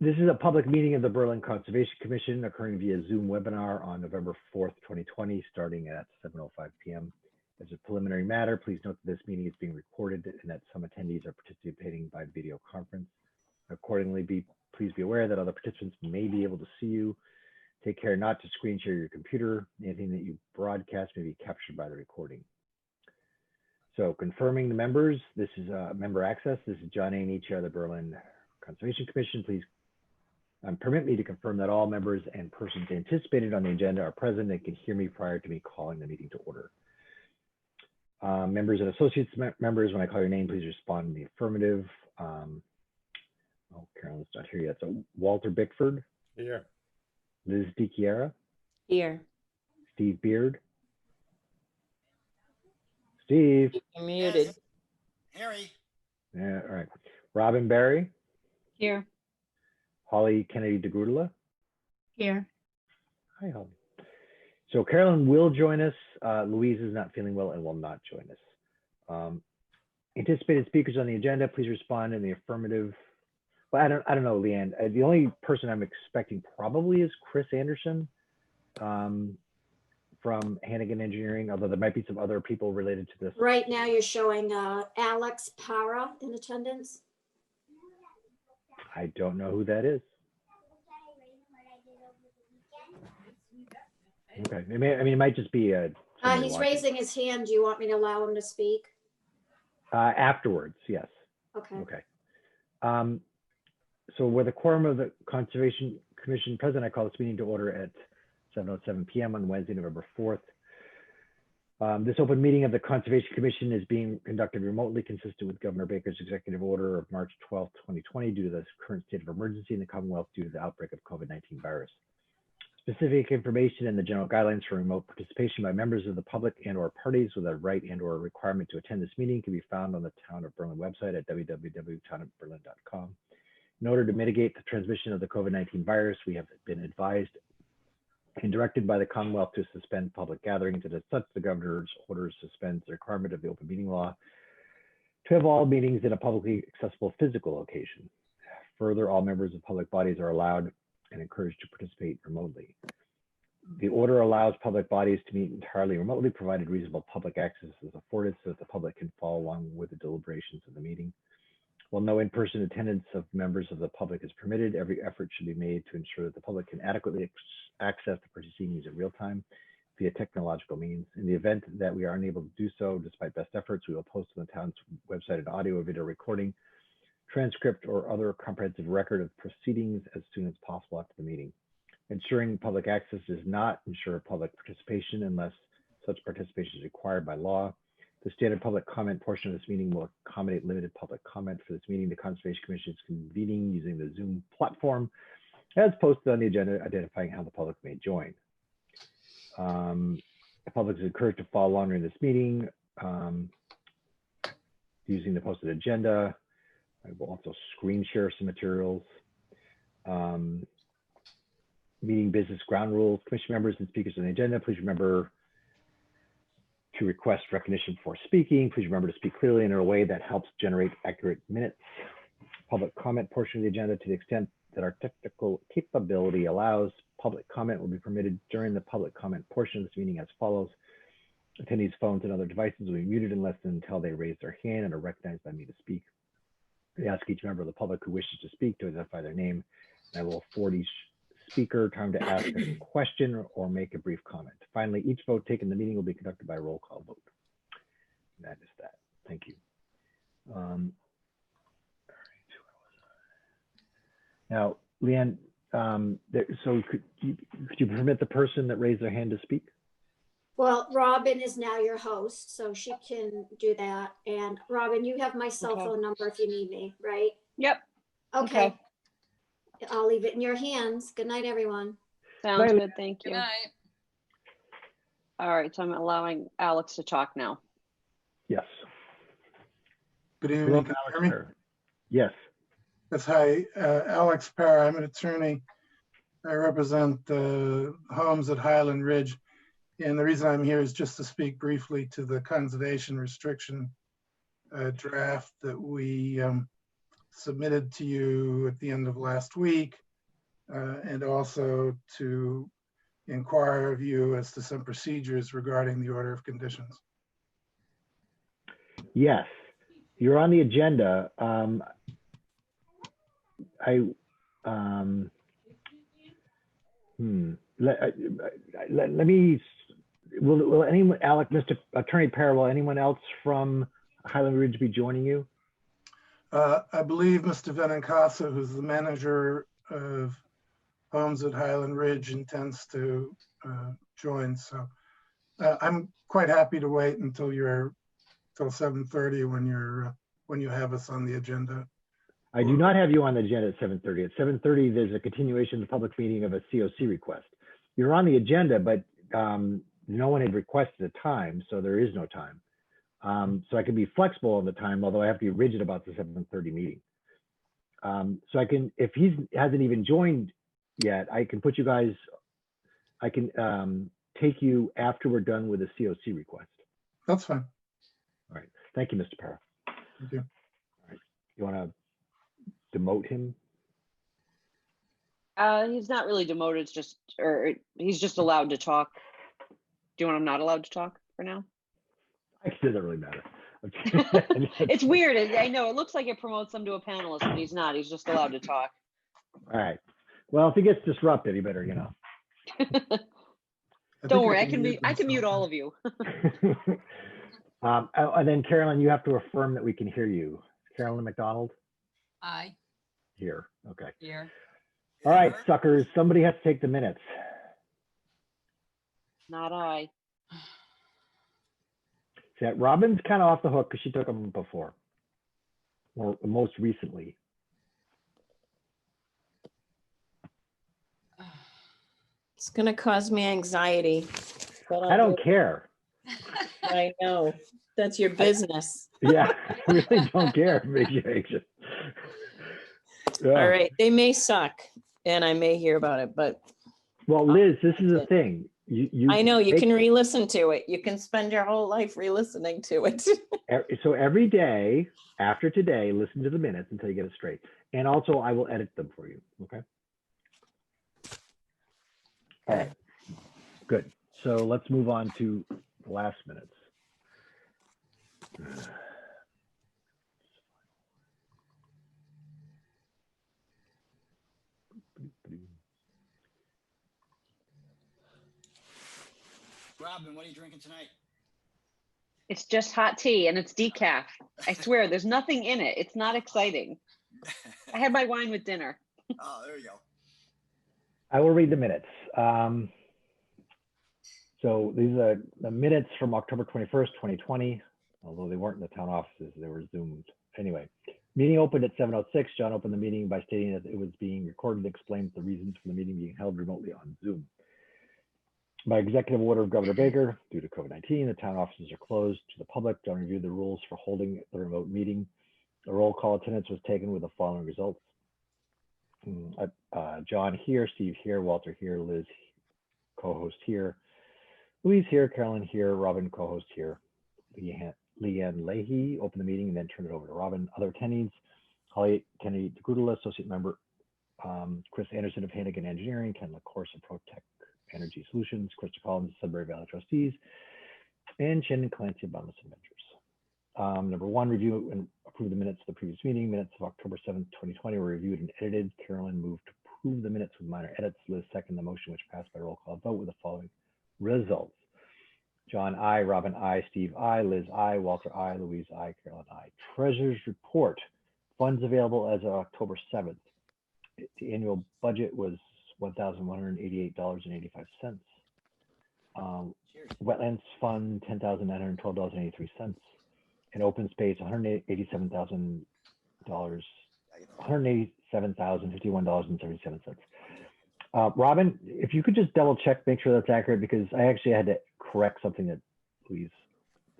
This is a public meeting of the Berlin Conservation Commission occurring via Zoom webinar on November 4th, 2020, starting at 7:05 p.m. As a preliminary matter, please note that this meeting is being recorded and that some attendees are participating by video conference. Accordingly, please be aware that other participants may be able to see you. Take care not to screen share your computer. Anything that you broadcast may be captured by the recording. So confirming the members, this is member access. This is John Aney, Chair of the Berlin Conservation Commission. Please permit me to confirm that all members and persons anticipated on the agenda are present and can hear me prior to me calling the meeting to order. Members and associates members, when I call your name, please respond in the affirmative. Oh, Carolyn's not here yet. So Walter Bickford. Here. Liz DiChiara. Here. Steve Beard. Steve. You're muted. Yes. Harry. Yeah, all right. Robin Barry. Here. Holly Kennedy DeGrudela. Here. Hi, Holly. So Carolyn will join us. Louise is not feeling well and will not join us. Anticipated speakers on the agenda, please respond in the affirmative. Well, I don't know, Leanne. The only person I'm expecting probably is Chris Anderson from Hannigan Engineering, although there might be some other people related to this. Right now you're showing Alex Para in attendance. I don't know who that is. Okay, I mean, it might just be He's watching. raising his hand. Do you want me to allow him to speak? Afterwards, yes. Okay. Okay. So with a quorum of the Conservation Commission present, I call this meeting to order at 7:07 p.m. on Wednesday, November 4th. This open meeting of the Conservation Commission is being conducted remotely, consistent with Governor Baker's executive order of March 12, 2020, due to the current state of emergency in the Commonwealth due to the outbreak of COVID-19 virus. Specific information and the general guidelines for remote participation by members of the public and/or parties with a right and/or requirement to attend this meeting can be found on the Town of Berlin website at www.townofberlin.com. In order to mitigate the transmission of the COVID-19 virus, we have been advised and directed by the Commonwealth to suspend public gatherings, and as such, the governor's order suspends the requirement of the open meeting law to have all meetings in a publicly accessible physical location. Further, all members of public bodies are allowed and encouraged to participate remotely. The order allows public bodies to meet entirely remotely, provided reasonable public access is afforded so that the public can follow along with the deliberations of the meeting. While no in-person attendance of members of the public is permitted, every effort should be made to ensure that the public can adequately access the proceedings in real time via technological means. In the event that we are unable to do so, despite best efforts, we will post on the town's website an audio or video recording, transcript, or other comprehensive record of proceedings as soon as possible after the meeting. Ensuring public access does not ensure public participation unless such participation is required by law. The standard public comment portion of this meeting will accommodate limited public comment. For this meeting, the Conservation Commission is convening using the Zoom platform as posted on the agenda, identifying how the public may join. The public is encouraged to follow along during this meeting using the posted agenda. I will also screen share some materials. Meeting business ground rules. Commission members and speakers on the agenda, please remember to request recognition before speaking. Please remember to speak clearly and in a way that helps generate accurate minutes. Public comment portion of the agenda, to the extent that our technical capability allows, public comment will be permitted during the public comment portion of this meeting as follows. Attendees' phones and other devices will be muted until they raise their hand and are recognized by me to speak. I ask each member of the public who wishes to speak to identify their name, and I will afford each speaker time to ask a question or make a brief comment. Finally, each vote taken in the meeting will be conducted by a roll call vote. And that is that. Thank you. All right. Now, Leanne, so could you permit the person that raised their hand to speak? Well, Robin is now your host, so she can do that. And Robin, you have my cell phone number if you need me, right? Yep. Okay. I'll leave it in your hands. Good night, everyone. Sounds good. Thank you. Good night. All right. So I'm allowing Alex to talk now. Yes. Good evening. Can you hear me? Yes. Yes, hi. Alex Parr. I'm an attorney. I represent homes at Highland Ridge. And the reason I'm here is just to speak briefly to the conservation restriction draft that we submitted to you at the end of last week, and also to inquire of you as to some procedures regarding the order of conditions. Yes, you're on the agenda. Let me, will anyone, Alec, Mr. Attorney Para, will anyone else from Highland Ridge be joining you? I believe Mr. Benincasa, who's the manager of homes at Highland Ridge, intends to join. So I'm quite happy to wait until 7:30 when you have us on the agenda. I do not have you on the agenda at 7:30. At 7:30, there's a continuation of the public meeting of a COC request. You're on the agenda, but no one had requested a time, so there is no time. So I can be flexible on the time, although I have to be rigid about the 7:30 meeting. So I can, if he hasn't even joined yet, I can put you guys, I can take you after we're done with the COC request. That's fine. All right. Thank you, Mr. Para. Thank you. All right. You want to demote him? He's not really demoted, it's just, or he's just allowed to talk. Do you want him not allowed to talk for now? It doesn't really matter. It's weird. I know it looks like it promotes him to a panelist, but he's not. He's just allowed to talk. All right. Well, if he gets disrupted, he better, Don't worry, I can mute all of you. And then Carolyn, you have to affirm that we can hear you. Carolyn McDonald? Aye. Here. Okay. Here. All right, suckers. Somebody has to take the minutes. Not I. See, Robin's kind of off the hook because she took them before, or most recently. It's gonna cause me anxiety. But I don't care. I know. That's your business. Yeah, I really don't care if it makes you anxious. Yeah. All right. They may suck and I may hear about it, but Well, Liz, this is the thing. I know you take- can re-listen to it. You can spend your whole life re-listening to it. So every day after today, listen to the minutes until you get it straight. And also I will edit them for you. Okay. All right. Good. So let's move on to the last minutes. Robin, what are you drinking tonight? It's just hot tea and it's decaf. I swear, there's nothing in it. It's not exciting. I had my wine with dinner. Oh, there you go. I will read the minutes. So these are the minutes from October 21st, 2020, although they weren't in the town offices, they were Zoomed. Anyway, meeting opened at 7:06. John opened the meeting by stating that it was being recorded and explains the reasons for the meeting being held remotely on Zoom. By executive order of Governor Baker, due to COVID-19, the town offices are closed to the public. John reviewed the rules for holding the remote meeting. The roll call attendance was taken with the following results. John here, Steve here, Walter here, Liz co-host here, Louise here, Carolyn here, Robin co-host here, Leanne Leahy opened the meeting and then turned it over to Robin. Other attendees, Holly Kennedy DeGudula, associate member, Chris Anderson of Hannigan Engineering, Ken LaCourse of ProTech Energy Solutions, Krista Collins, Sudbury Valley Trustees, and Shannon Clancy of Boundless Adventures. Number one, review and approve the minutes of the previous meeting. Minutes of October 7th, 2020 were reviewed and edited. Carolyn moved to approve the minutes with minor edits. Liz seconded the motion, which passed by roll call vote with the following results. John, I, Robin, I, Steve, I, Liz, I, Walter, I, Louise, I, Carolyn, I. Treasurer's report. Funds available as of October 7th. The annual budget was $1,188.85. Wetlands fund, $10,912.83. And open space, $187,051.37. Robin, if you could just double check, make sure that's accurate, because I actually had to correct something that Louise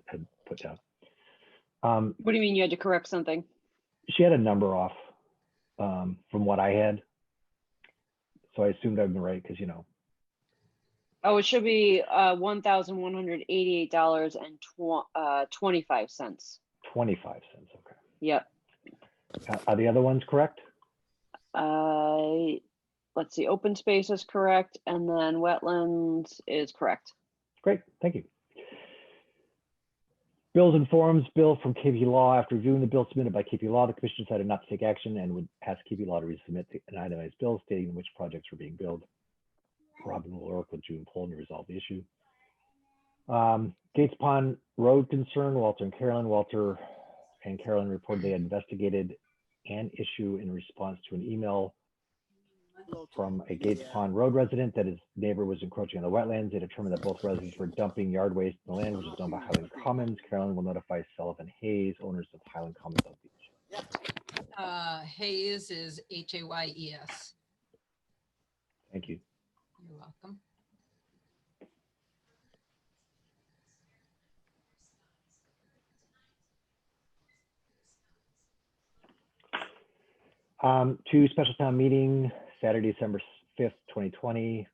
had put down. What do you mean you had to correct something? She had a number off from what I had. So I assumed I'd been right because, Oh, it should be $1,188.25. 25 cents. Okay. Yep. Are the other ones correct? Let's see, open space is correct, and then wetlands is correct. Great, thank you. Bills and forms, bill from KP Law. After reviewing the bill submitted by KP Law, the commission decided not to take action and would ask KP Law to resubmit an itemized bill stating which projects were being billed. Robin will work with June Poland to resolve the issue. Gates Pond Road concern, Walter and Carolyn. Walter and Carolyn reported they had investigated an issue in response to an email from a Gates Pond Road resident that his neighbor was encroaching on the wetlands. They determined that both residents were dumping yard waste in the land, which is owned by Highland Commons. Carolyn will notify Sullivan Hayes, owners of Highland Commons of the issue. Hayes is Hayes. Thank you. You're welcome. To special town meeting, Saturday, December 5th, 2020,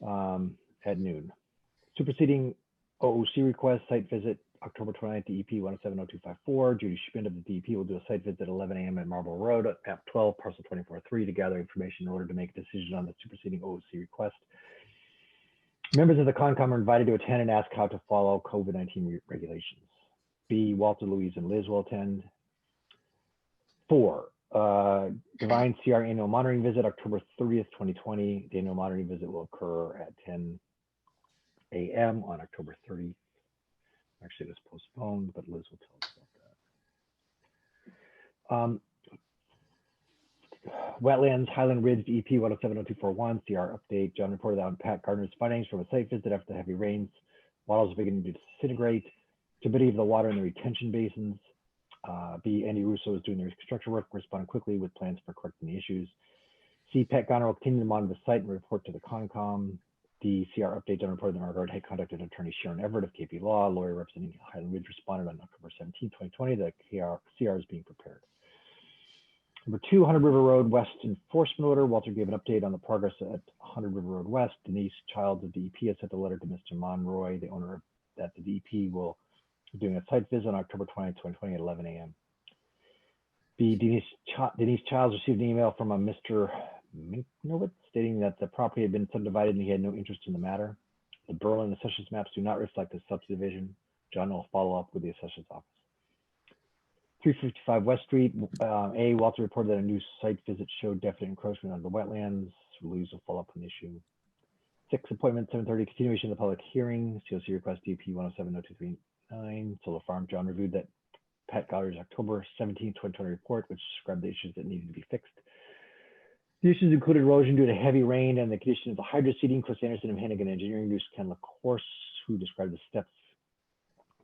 at noon. Superseding OOC request, site visit, October 29th, DEP 1070254. Judy Schmidt of the DEP will do a site visit at 11 a.m. at Marlborough Road at map 12, parcel 24-3 to gather information in order to make a decision on the superseding OOC request. Members of the Concom are invited to attend and ask how to follow COVID-19 regulations. B, Walter, Louise, and Liz will attend. 4, Divine CR annual monitoring visit, October 30th, 2020. The annual monitoring visit will occur at 10 a.m. on October 30th. Actually, it was postponed, but Liz will tell us about that. Wetlands, Highland Ridge, EP 1070241, CR update. John reported on Pat Gardner's findings from a site visit after the heavy rains. Wattles are beginning to disintegrate. Turbidity of the water in the retention basins. B, Andy Russo is doing their construction work, responding quickly with plans for correcting the issues. C, Pat Garner will continue to monitor the site and report to the Concom. D, CR update, John reported in regard had contacted attorney Sharon Everett of KP Law. Lawyer representing Highland Ridge responded on October 17, 2020. The CR is being prepared. Number 2, 100 River Road West enforcement order. Walter gave an update on the progress at 100 River Road West. Denise Childs of DEP has sent a letter to Mr. Monroy, the owner of that the DEP will be doing a site visit on October 20, 2020 at 11 a.m. B, Denise Childs received an email from a Mr. Minknowitz stating that the property had been subdivided and he had no interest in the matter. The Berlin Assessor's maps do not reflect the subdivision. John will follow up with the Assessor's office. 355 West Street. A, Walter reported that a new site visit showed definite encroachment on the wetlands. Louise will follow up on the issue. 6, appointment 7:30, continuation of the public hearing. COC request DP 1070239. Solar Farm. John reviewed that Pat Gallagher's October 17, 2020 report, which described the issues that needed to be fixed. The issues included erosion due to heavy rain and the condition of the hydro seeding. Chris Anderson of Hannigan Engineering introduced Ken LaCourse, who described the steps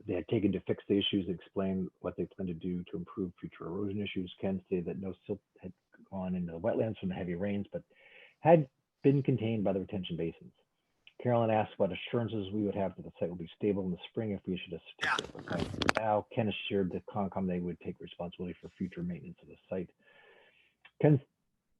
they had taken to fix the issues and explained what they plan to do to improve future erosion issues. Ken stated that no silt had gone into the wetlands from the heavy rains, but had been contained by the retention basins. Carolyn asked what assurances we would have that the site will be stable in the spring if we issued a certificate. Now, Ken assured the Concom they would take responsibility for future maintenance of the site. Ken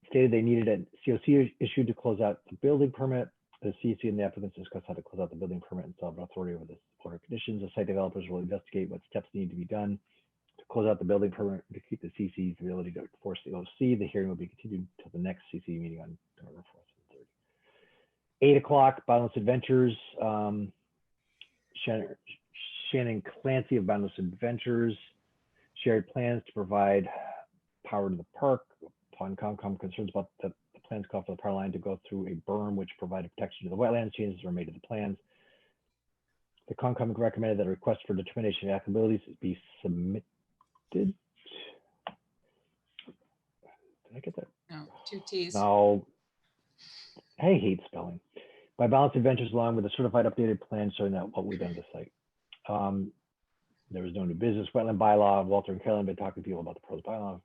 stated they needed a COC issued to close out the building permit. The CC and the applicants discussed how to close out the building permit and solve authority over the order conditions. The site developers will investigate what steps need to be done to close out the building permit to keep the CC's ability to enforce the OC. The hearing will be continued until the next CC meeting on November 4th. 8 o'clock, Boundless Adventures. Shannon Clancy of Boundless Adventures shared plans to provide power to the park. Upon Concom concerns about the plans call for the power line to go through a berm, which provided protection to the wetlands. Changes were made to the plans. The Concom recommended that a request for determination of applicability be submitted. Did I get that? No, 2 T's. No. I hate spelling. By Balanced Adventures, along with a certified updated plan showing that what we've done to the site. There was no new business. Wetland bylaw. Walter and Carolyn have been talking to people about the proposed bylaw.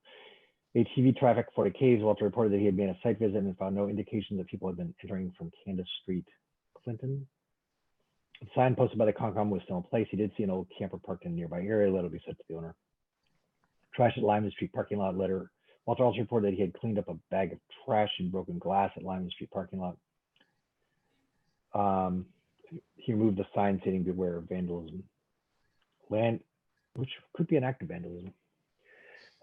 ATV traffic 40 Ks. Walter reported that he had made a site visit and found no indication that people had been entering from Candace Street, Clinton. The sign posted by the Concom was still in place. He did see an old camper parked in a nearby area. Letter will be sent to the owner. Trash at Lyman Street parking lot. Letter. Walter also reported that he had cleaned up a bag of trash and broken glass at Lyman Street parking lot. He removed the sign stating beware of vandalism. Land, which could be an act of vandalism.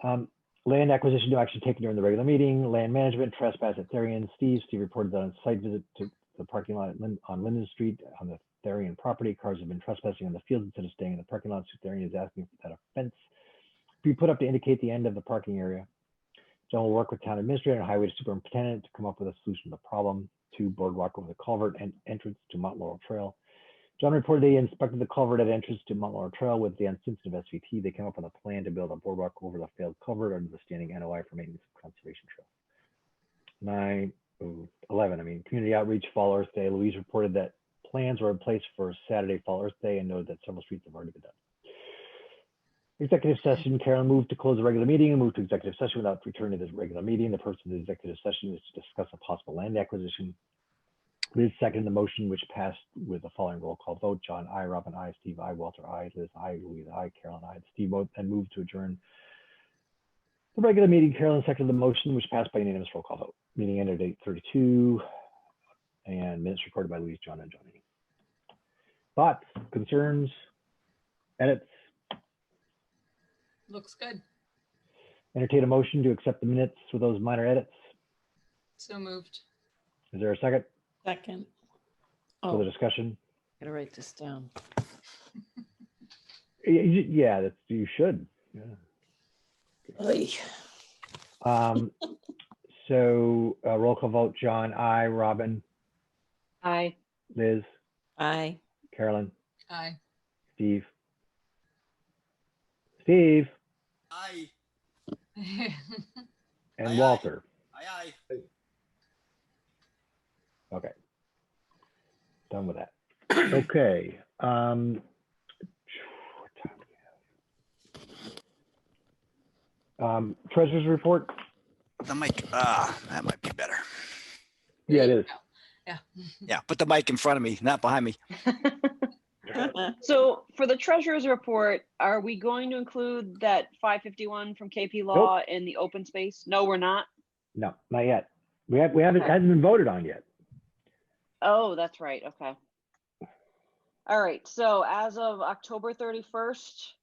Land acquisition, no action taken during the regular meeting. Land management, trespass at Therian. Steve reported on a site visit to the parking lot on Linden Street on the Therian property. Cars have been trespassing on the field instead of staying in the parking lot. So Therian is asking for that a fence be put up to indicate the end of the parking area. John will work with town administrator and highway superintendent to come up with a solution to the problem. 2, boardwalk over the culvert and entrance to Mount Laurel Trail. John reported they inspected the culvert at entrance to Mount Laurel Trail with Dan Simpson of SVT. They came up with a plan to build a boardwalk over the failed culvert under the standing NOI for maintenance of conservation trail. 11, community outreach, Fall Earth Day. Louise reported that plans were in place for Saturday, Fall Earth Day, and noted that several streets have already been done. Executive session, Carolyn moved to close the regular meeting and moved to executive session without returning to the regular meeting. The purpose of the executive session is to discuss a possible land acquisition. Liz seconded the motion, which passed with the following roll call vote. John, I, Robin, I, Steve, I, Walter, I, Liz, I, Louise, I, Carolyn, I, Steve vote and moved to adjourn the regular meeting. Carolyn seconded the motion, which passed by unanimous roll call vote. Meeting ended at 8:32 and minutes recorded by Louise, John, and Johnny. Thoughts, concerns, edits? Looks good. Entertain a motion to accept the minutes with those minor edits. So moved. Is there a second? Second. Further Oh, discussion? gotta write this down. Yeah, you should. Yeah. Oy. So roll call vote, John, I, Robin, Aye. Liz, Aye. Carolyn, Aye. Steve. Steve Aye. and Aye, aye. Walter. Aye, aye. Okay. Done with that. Okay. What time do we have? Treasurer's report. The mic, that might be better. Yeah, it There you is. go. Yeah. Yeah, put the mic in front of me, not behind me. So for the treasurer's report, are we going to include that 551 from KP Law in the open space? No, we're not. No, not yet. We haven't, Okay. hasn't been voted on yet. Oh, that's right. Okay. All right. So as of October 31st,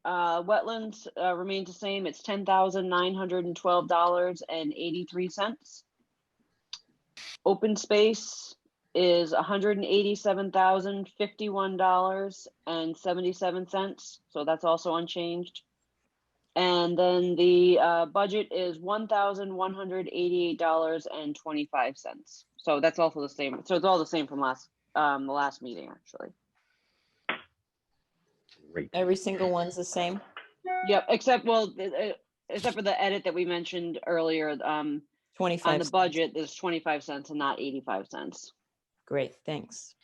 wetlands remains the same. It's $10,912.83. Open space is $187,051.77. So that's also unchanged. And then the budget is $1,188.25. So that's also the same. So it's all the same from the last meeting, actually. Great. Every single one's the same. Yep, except for the edit that we mentioned earlier. On 25. the budget, there's 25 cents and not 85 cents. Great, thanks.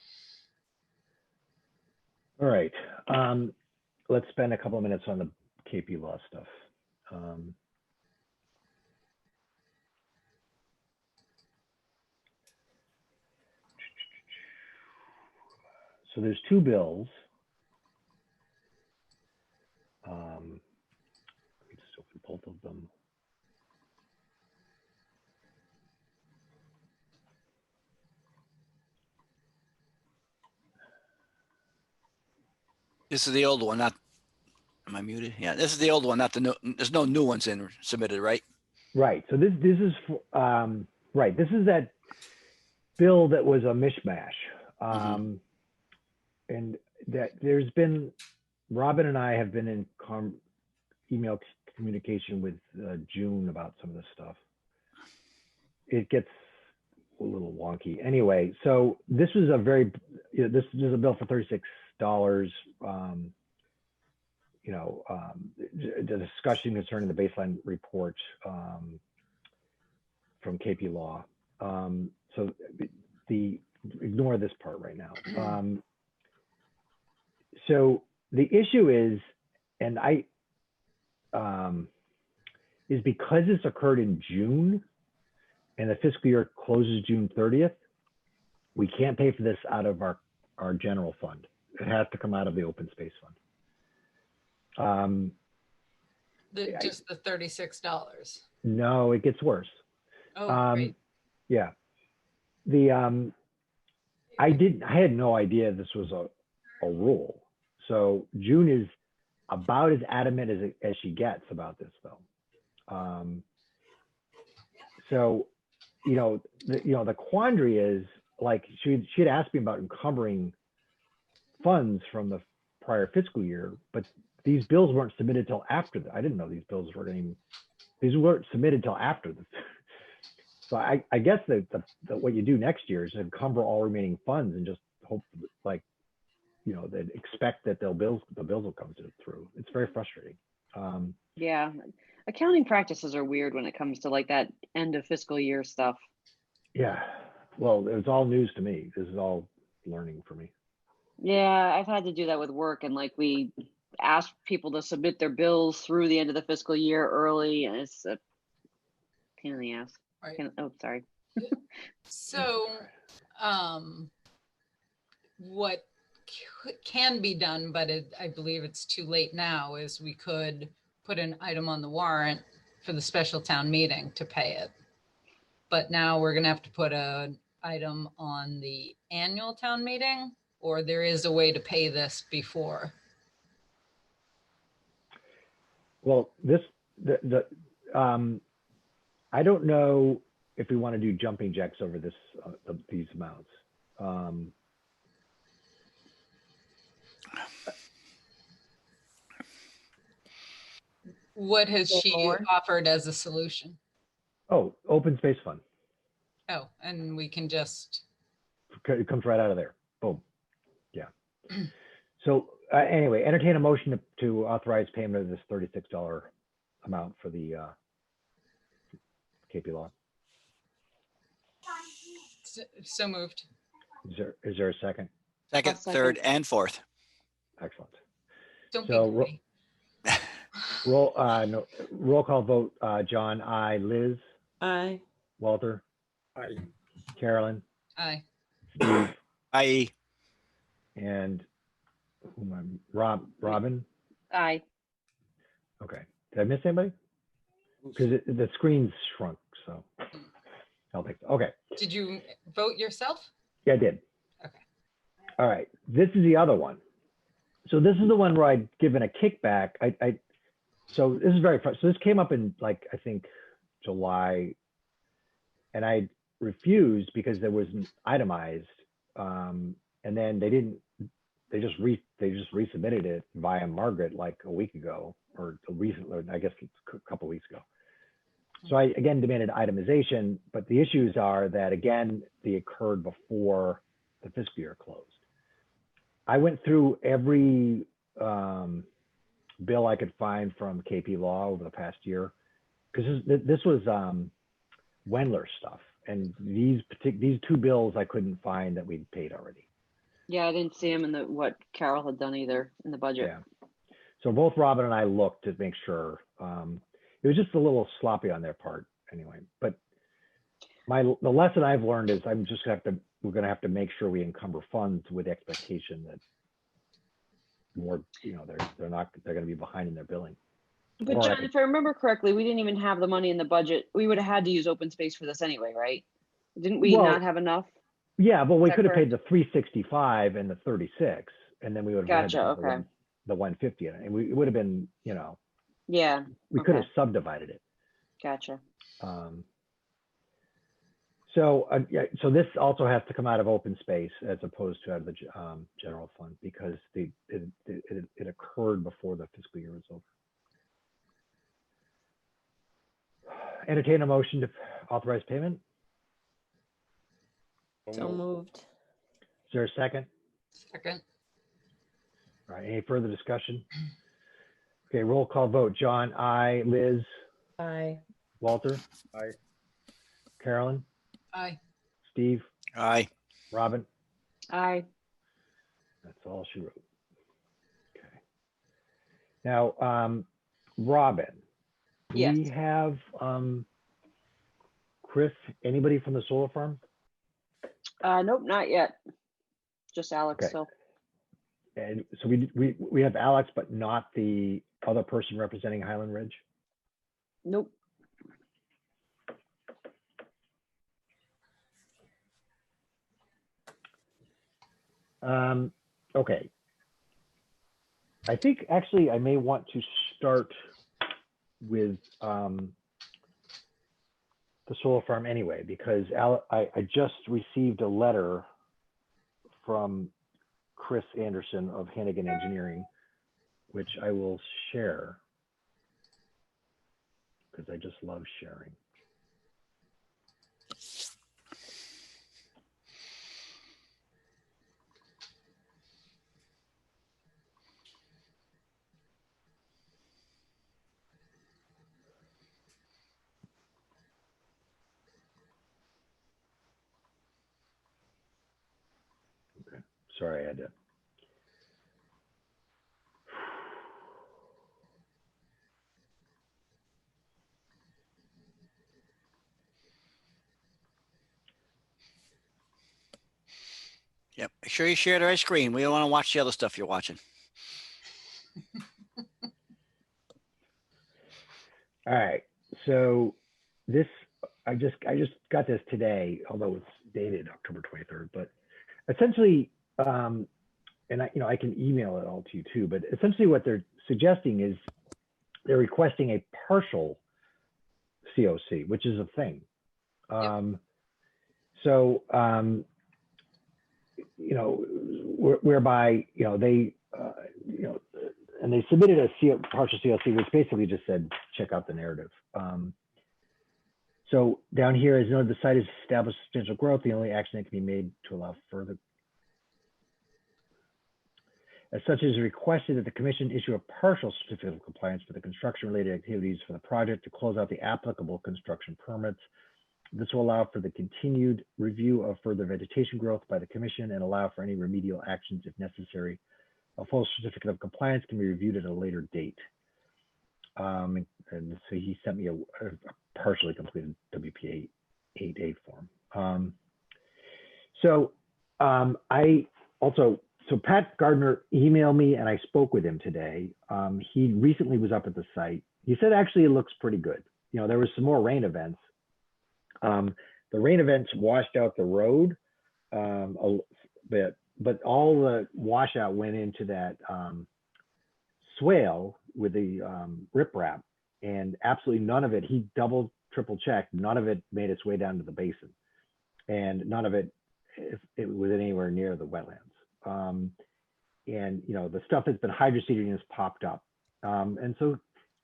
All right. Let's spend a couple of minutes on the KP Law stuff. So there's 2 bills. Let me just open both of them. This is the old one, not, am I muted? Yeah, this is the old one, not the new, there's no new ones in submitted, right? Right. So this is for, right. This is that bill that was a mishmash. And that there's been, Robin and I have been in email communication with June about some of this stuff. It gets a little wonky. Anyway, so this was a very, this is a bill for $36. The discussion concerning the baseline report from KP Law. So ignore this part right now. So the issue is, and is because this occurred in June and the fiscal year closes June 30th, we can't pay for this out of our general fund. It has to come out of the open space fund. Just the $36. No, it gets worse. Oh, great. Yeah. I had no idea this was a rule. So June is about as adamant as she gets about this, though. So, the quandary is like, she had asked me about encumbering funds from the prior fiscal year, but these bills weren't submitted till after I didn't know these bills were these weren't submitted till after the. So I guess that what you do next year is encumber all remaining funds and just hope like, they expect that the bills will come through. It's very frustrating. Yeah, accounting practices are weird when it comes to like that end of fiscal year stuff. Yeah, well, it was all news to me. This is all learning for me. Yeah, I've had to do that with work, and like we ask people to submit their bills through the end of the fiscal year early, and it's a pain in the ass. Right. Oh, sorry. So, what can be done, but I believe it's too late now, is we could put an item on the warrant for the special town meeting to pay it. But now we're gonna have to put an item on the annual town meeting, or there is a way to pay this before. Well, I don't know if we want to do jumping jacks over these amounts. What has Pay she more? offered as a solution? Oh, open space fund. Oh, and we can just, It comes right out of there. Boom. Yeah. So anyway, entertain a motion to authorize payment of this $36 amount for the KP law. so moved. Is there a second? Second, I'll second. third, and fourth. Excellent. Don't So, be greedy. Roll call vote. John, I. Liz, Aye. Walter, Aye. Carolyn, Aye. Steve, I.e. and Robin. Aye. Okay. Did I miss anybody? Because the screen's shrunk, so I'll think. Okay. Did you vote yourself? Yeah, I did. Okay. All right. This is the other one. So this is the one where I'd given a kickback. So this is very frustrating. So this came up in like, I think July, and I refused because there was itemized. And then they just resubmitted it via Margaret like a week ago, or I guess a couple of weeks ago. So I again demanded itemization, but the issues are that again, they occurred before the fiscal year closed. I went through every bill I could find from KP Law over the past year, because this was Wendler stuff, and these two bills I couldn't find that we'd paid already. Yeah, I didn't see him in what Carol had done either in the budget. Yeah. So both Robin and I looked to make sure. It was just a little sloppy on their part anyway. But the lesson I've learned is we're gonna have to make sure we encumber funds with the expectation that more, they're gonna be behind in their billing. But Or I John, could- if I remember correctly, we didn't even have the money in the budget. We would have had to use open space for this anyway, right? Didn't we Well, not have enough? Yeah, but we that could have paid the 365 and the 36, and then we would have Gotcha, had okay. the 150, and it would have been, Yeah, we could have okay. subdivided it. Gotcha. So this also has to come out of open space as opposed to out of the general fund, because it occurred before the fiscal year was over. Entertain a motion to authorize payment. So moved. Is there a second? Second. All right, any further discussion? Okay, roll call vote. John, I. Liz, Aye. Walter, Aye. Carolyn, Aye. Steve, Aye. Robin. Aye. That's all she wrote. Okay. Now, Robin, do Yes. we have Chris, anybody from the solar farm? Nope, not yet. Just Alex Okay. still. And so we have Alex, but not the other person representing Highland Ridge? Nope. Okay. I think actually I may want to start with the solar farm anyway, because I just received a letter from Chris Anderson of Hannigan Engineering, which I will share because I just love sharing. Okay, sorry, I had to. Yep. Make sure you share the right screen. We don't want to watch the other stuff you're watching. All right, so this, I just got this today, although it's dated October 23rd, but essentially, and I can email it all to you too, but essentially what they're suggesting is they're requesting a partial COC, which is a thing. Whereby, they, and they submitted a partial CLC, which basically just said, check out the narrative. So down here is noted the site has established substantial growth. The only action that can be made to allow further. As such, it is requested that the commission issue a partial certificate of compliance for the construction related activities for the project to close out the applicable construction permits. This will allow for the continued review of further vegetation growth by the commission and allow for any remedial actions if necessary. A full certificate of compliance can be reviewed at a later date. And so he sent me a partially completed WPA 8A form. So Pat Gardner emailed me and I spoke with him today. He recently was up at the site. He said actually it looks pretty good. There was some more rain events. The rain events washed out the road a bit, but all the washout went into that swale with the riprap, and absolutely none of it, he double, triple checked, none of it made its way down to the basin, and none of it, it was anywhere near the wetlands. And the stuff that's been hydroseeding has popped up. And so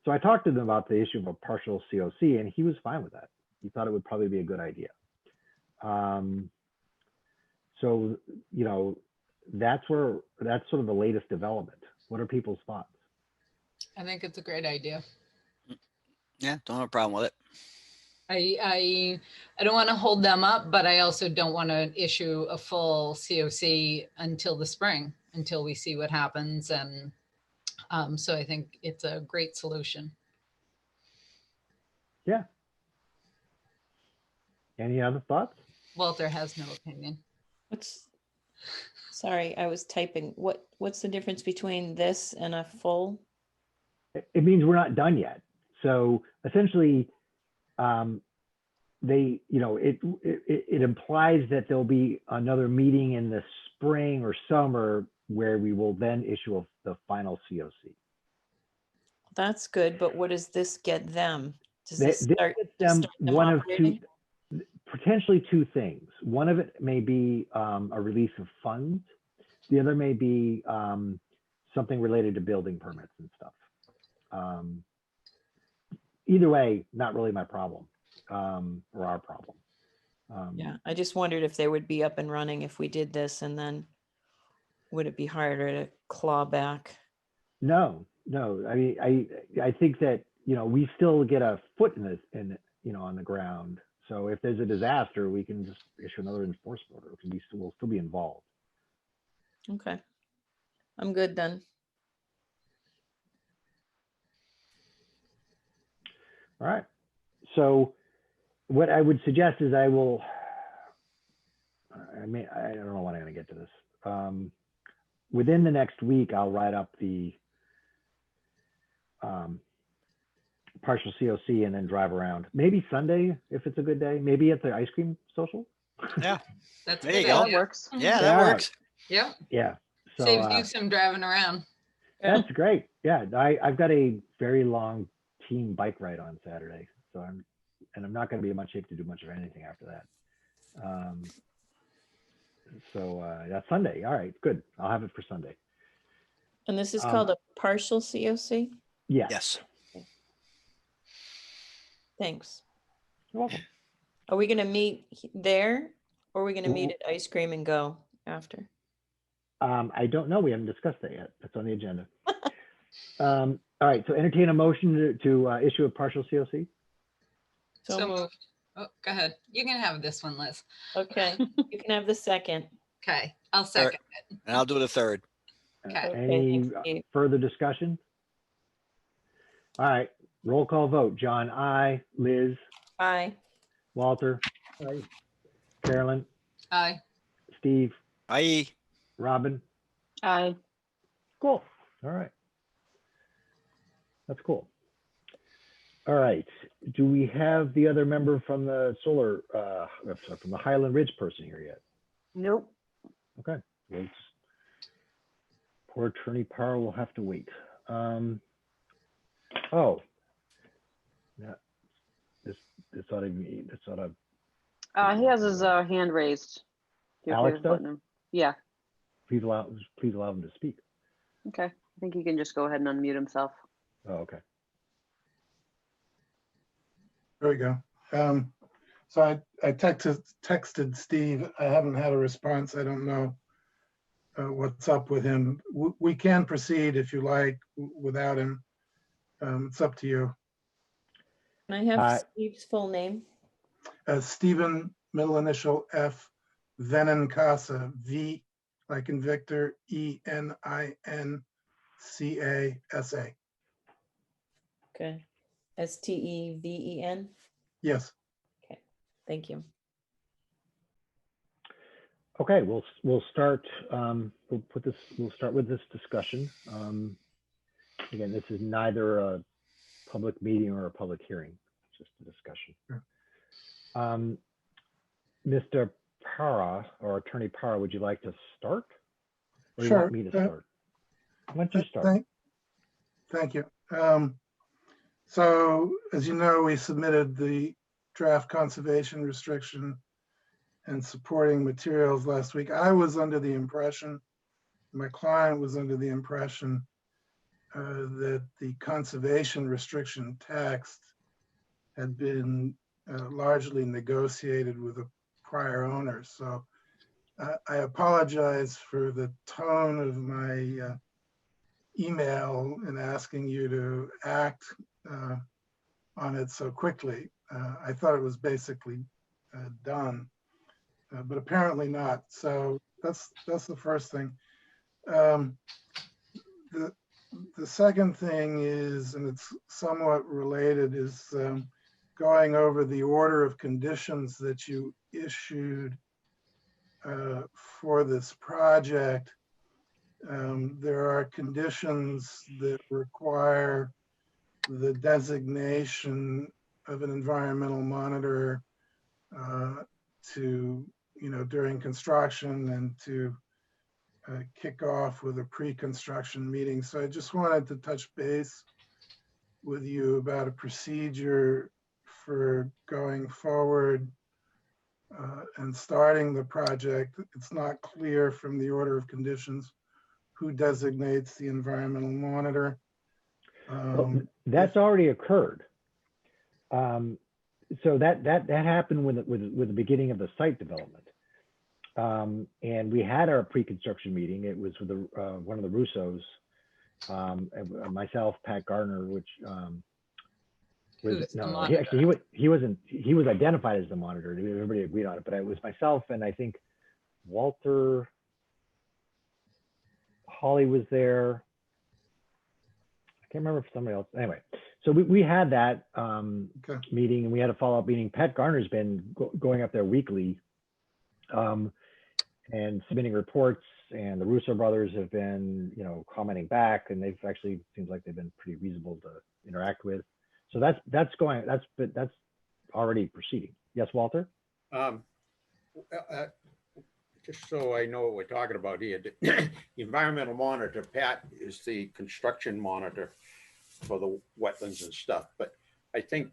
I talked to them about the issue of a partial COC, and he was fine with that. He thought it would probably be a good idea. That's sort of the latest development. What are people's thoughts? I think it's a great idea. Yeah, don't have a problem with it. I don't want to hold them up, but I also don't want to issue a full COC until the spring, until we see what happens. And so I think it's a great solution. Yeah. Any other thoughts? Walter has no opinion. Sorry, I was typing. What's the difference between this and a full? It means we're not done yet. So essentially, it implies that there'll be another meeting in the spring or summer where we will then issue the final COC. That's good, but what does this get them? Does This start gets them one of operating? two, potentially two things. One of it may be a release of funds. The other may be something related to building permits and stuff. Either way, not really my problem or our problem. Yeah, I just wondered if they would be up and running if we did this, and then would it be harder to claw back? No. I mean, I think that we still get a foot in on the ground. So if there's a disaster, we can just issue another enforcement order. We'll still be involved. Okay, I'm good then. All right. So what I would suggest is I don't know when I'm going to get to this. Within the next week, I'll write up the partial COC and then drive around. Maybe Sunday, if it's a good day. Maybe at the ice cream social. Yeah. That's There good you go. That idea. works. Yeah, that works. Yep. Yeah. So, Saves you some driving around. that's great. Yeah, I've got a very long team bike ride on Saturday. So I'm not going to be in much shape to do much of anything after that. That's Sunday. All right, good. I'll have it for Sunday. And this is called a partial COC? Yes. Thanks. You're welcome. Are we gonna meet there or are we gonna meet at Ice Cream and Go after? I don't know. We haven't discussed that yet. That's on the agenda. All right, so entertain a motion to issue a partial COC. So moved. Oh, go ahead. You can have this one, Liz. Okay, you can have the second. Okay, I'll second it. And I'll do the third. Okay. Any thanks, Steve. further discussion? All right, roll call vote. John, I. Liz, Bye. Walter, Carolyn, Aye. Steve, Aye. Robin. Aye. Cool. All right. That's cool. All right. Do we have the other member from the from the Highland Ridge person here yet? Nope. Okay. Well, poor Attorney Parr will have to wait. Yeah. This ought to. He has his hand raised. You're Alex okay with does? letting him- Yeah. Please allow him to speak. Okay. I think he can just go ahead and unmute himself. Oh, okay. There we go. So I texted Steve. I haven't had a response. I don't know what's up with him. We can proceed if you like without him. It's up to you. Can I have Steve's full name? Stephen, middle initial F, Venincasa, V like in Victor, ENINCASA. Okay. STEVEN. Yes. Okay, thank you. Okay, we'll start. We'll start with this discussion. Again, this is neither a public meeting or a public hearing, it's just a discussion. Sure. Mr. Parra or Attorney Parra, would you like to start? Or do you Sure. want me to start? Why don't you start? Thank you. So as you know, we submitted the draft conservation restriction and supporting materials last week. I was under the impression, my client was under the impression that the conservation restriction text had been largely negotiated with a prior owner. So I apologize for the tone of my email and asking you to act on it so quickly. I thought it was basically done, but apparently not. So that's the first thing. The second thing is, and it's somewhat related, is going over the order of conditions that you issued for this project. There are conditions that require the designation of an environmental monitor to, during construction and to kick off with a pre-construction meeting. So I just wanted to touch base with you about a procedure for going forward and starting the project. It's not clear from the order of conditions who designates the environmental monitor. Well, that's already occurred. So that happened with the beginning of the site development. And we had our pre-construction meeting. It was with one of the Russos, myself, Pat Gardner, which he was identified as the monitor. Everybody agreed on it, but it was myself and I think Walter Holly was there. I can't remember if somebody else. Anyway, so we had that meeting and we had a follow-up meeting. Pat Garner's been going up there weekly and submitting reports, and the Russo brothers have been, commenting back, and they've actually seems like they've been pretty reasonable to interact with. So that's already proceeding. Yes, Walter? Just so I know what we're talking about here, the environmental monitor, Pat, is the construction monitor. for the wetlands and stuff, but I think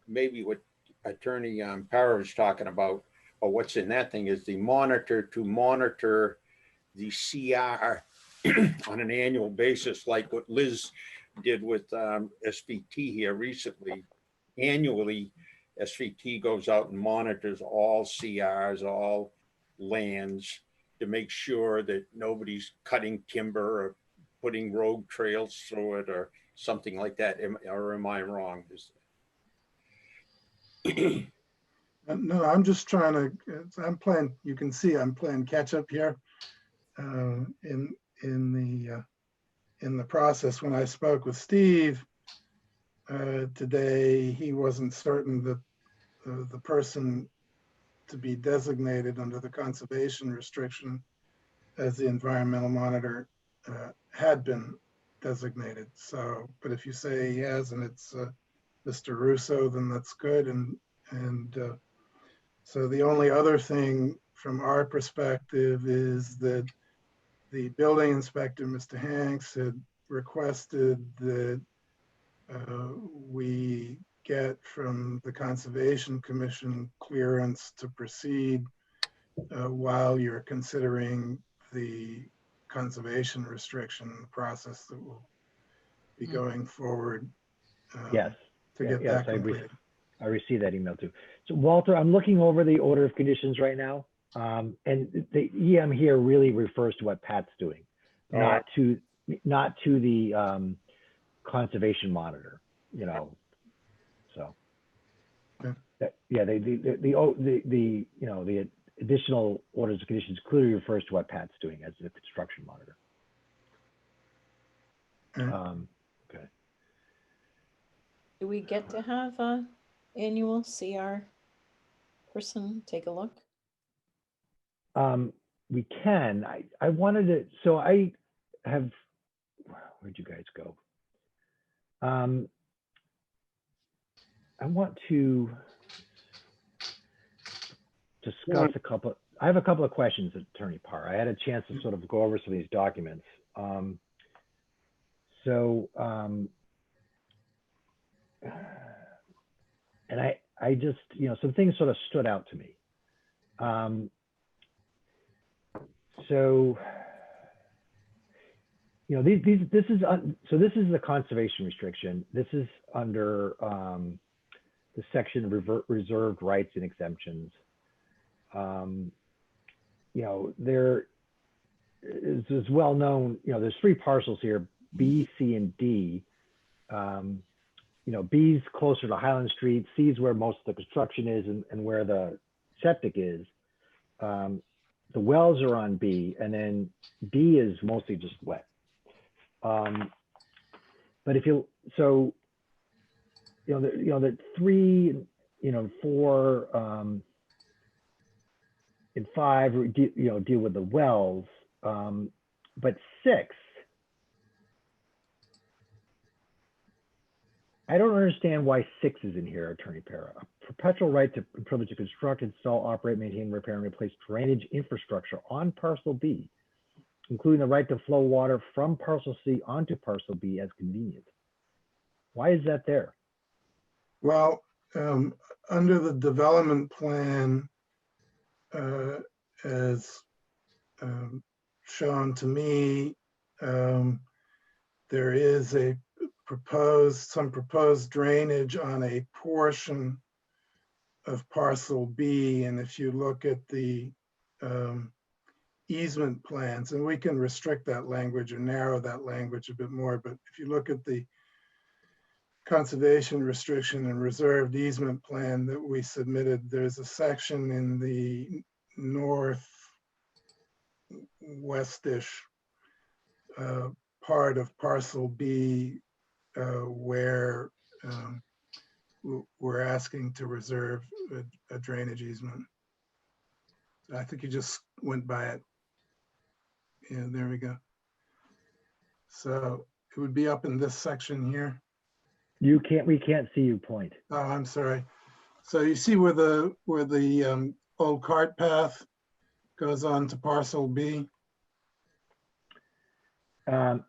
maybe what Attorney Para is talking about, or what's in that thing, is the monitor to monitor the CR on an annual basis, like what Liz did with SVT here recently. Annually, SVT goes out and monitors all CRs, all lands, to make sure that nobody's cutting timber or putting road trails through it or something like that. Or am I wrong? No, I'm just trying to, I'm playing, you can see I'm playing catch up here in the process. When I spoke with Steve today, he wasn't certain that the person to be designated under the conservation restriction as the environmental monitor had been designated. So, but if you say he has and it's Mr. Russo, then that's good. And so the only other thing from our perspective is that the building inspector, Mr. Hanks, had requested that we get from the Conservation Commission clearance to proceed while you're considering the conservation restriction process that will be going forward. Yes. To get Yes, that completed. I received that email too. So Walter, I'm looking over the order of conditions right now. And the EM here really refers to what Pat's doing, not to the conservation monitor, you know. So yeah, the additional orders of conditions clearly refers to what Pat's doing as the construction monitor. Okay. Do we get to have a annual CR person take a look? We can. I wanted to, so I have, where'd you guys go? I want to discuss I have a couple of questions, Attorney Parr. I had a chance to sort of go over some of these documents. And I just, some things sort of stood out to me. This is the conservation restriction. This is under the section of reserved rights and exemptions. There is well known, there's 3 parcels here, B, C, and D. B's closer to Highland Street, C is where most of the construction is and where the septic is. The wells are on B, and then D is mostly just wet. But if you, so, the 3, 4, and 5, deal with the wells, but 6, I don't understand why 6 is in here, Attorney Para. A perpetual right to privilege to construct, install, operate, maintain, repair, and replace drainage infrastructure on parcel B, including the right to flow water from parcel C onto parcel B as convenient. Why is that there? Well, under the development plan, as shown to me, there is some proposed drainage on a portion of parcel B. And if you look at the easement plans, and we can restrict that language or narrow that language a bit more, but if you look at the conservation restriction and reserved easement plan that we submitted, there's a section in the northwestish part of parcel B where we're asking to reserve a drainage easement. I think you just went by it. Yeah, there we go. So it would be up in this section here. We can't see you point. Oh, I'm sorry. So you see where the old cart path goes on to parcel B? Down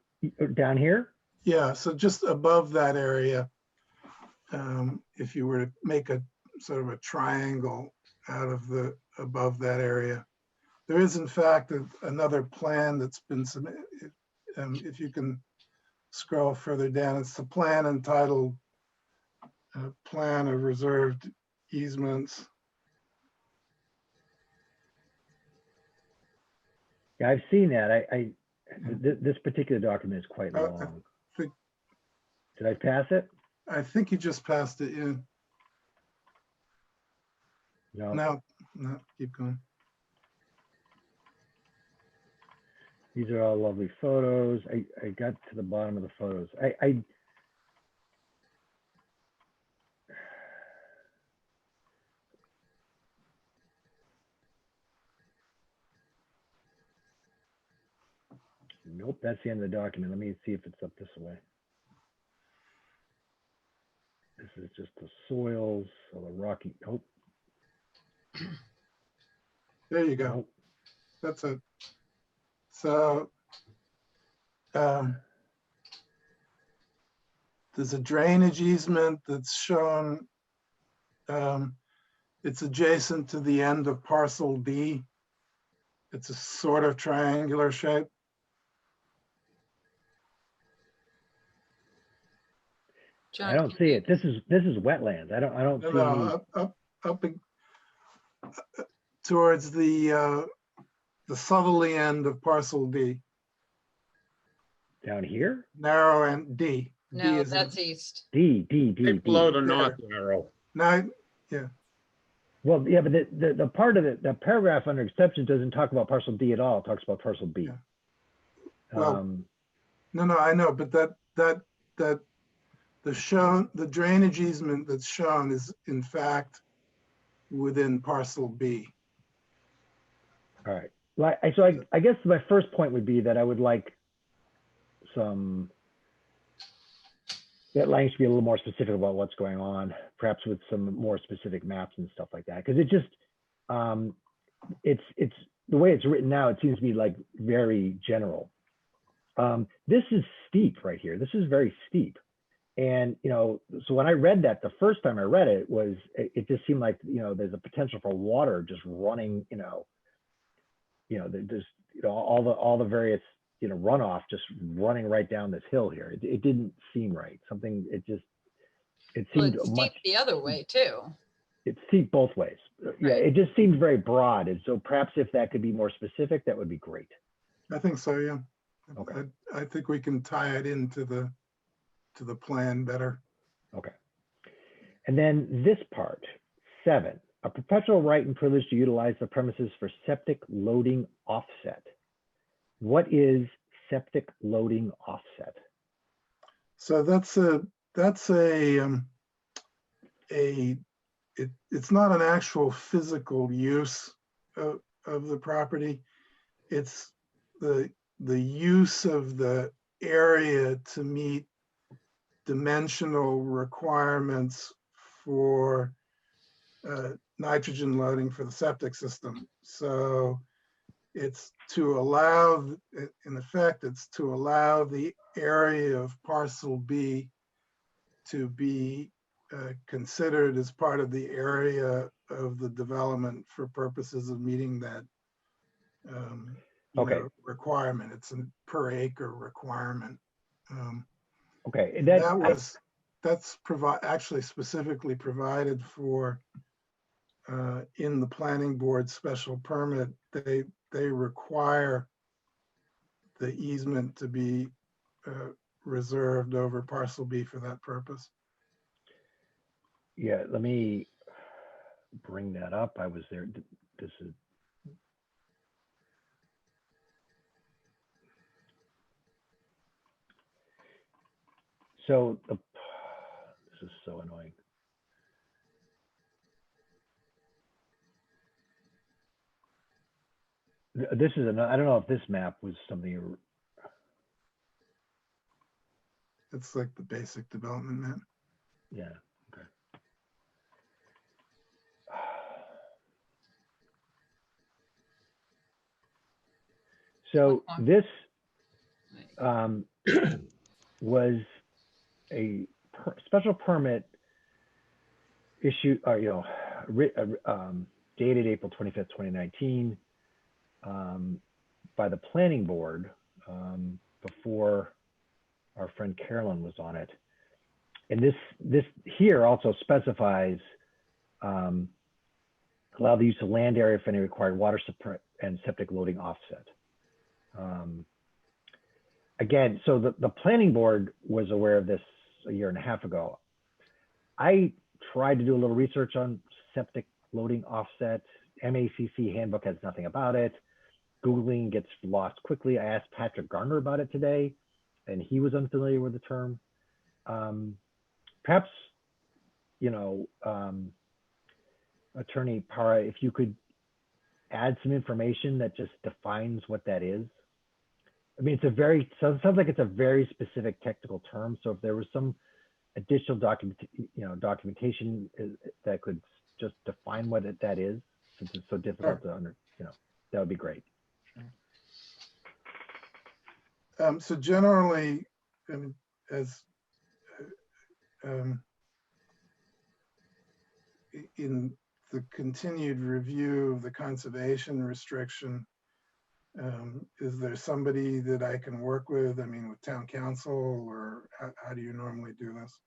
here? Yeah, so just above that area, if you were to make a sort of a triangle out of the, above that area, there is in fact another plan that's been submitted. If you can scroll further down, it's the plan entitled Plan of Reserved Easements. Yeah, I've seen that. This particular document is quite I long. think- Did I pass it? I think you just passed it in. No. No, keep going. These are all lovely photos. I got to the bottom of the photos. Nope, that's the end of the document. Let me see if it's up this way. This is just the soils or the rocky. Nope. There you go. Nope. That's it. So there's a drainage easement that's shown. It's adjacent to the end of parcel D. It's a sort of triangular shape. John, I don't can see you- it. This is wetlands. I don't see any. Up towards the southerly end of parcel D, Down here? narrow end D. D No, is in- that's east. D. Right below the There. north arrow. Now, Well, yeah, but the part of it, the paragraph under exception doesn't talk about parcel D at all. It talks about parcel B. Yeah. Well, Um, no, I know, but the drainage easement that's shown is in fact within parcel B. all right. Like, I guess my first point would be that I would like that language to be a little more specific about what's going on, perhaps with some more specific maps and stuff like that. Because it just, it's the way it's written now, it seems to be like very general. This is steep right here. This is very steep. And, so when I read that, the first time I read it it just seemed like, there's a potential for water just running, there's, all the various, runoff just running right down this hill here. It didn't seem right. It Well, seemed it's much. steep the other way too. It's steep both ways. Yeah, Right. it just seemed very broad. And so perhaps if that could be more specific, that would be great. I think so, yeah. Okay. I think we can tie it into the plan better. Okay. And then this part, 7, a perpetual right and privilege to utilize the premises for septic loading offset. What is septic loading offset? So it's not an actual physical use of the property. It's the use of the area to meet dimensional requirements for nitrogen loading for the septic system. So it's to allow, in effect, it's to allow the area of parcel B to be considered as part of the area of the development for purposes of meeting that Okay. Requirement. It's a per acre requirement. Okay. And that's actually specifically provided for in the planning board special permit. They require the easement to be reserved over parcel B for that purpose. Yeah, let me bring that up. I was there. This is. So this is so annoying. This is I don't know if this map was something you. It's like the basic development map. Yeah. Okay. So this, was a special permit issued, or, dated April 25th, 2019, by the planning board, before our friend Carolyn was on it. And this here also specifies, allow the use of land area for any required water supply and septic loading offset. Again, so the planning board was aware of this a year and a half ago. I tried to do a little research on septic loading offset. MACC handbook has nothing about it. Googling gets lost quickly. I asked Patrick Garner about it today, and he was unfamiliar with the term. Perhaps, Attorney Para, if you could add some information that just defines what that is. I mean, sounds like it's a very specific technical term. So if there was some additional documentation that could just define what that is, since it's so difficult to that would be great. So generally, as in the continued review of the conservation restriction, is there somebody that I can work with? I mean, with town council, or how do you normally do this?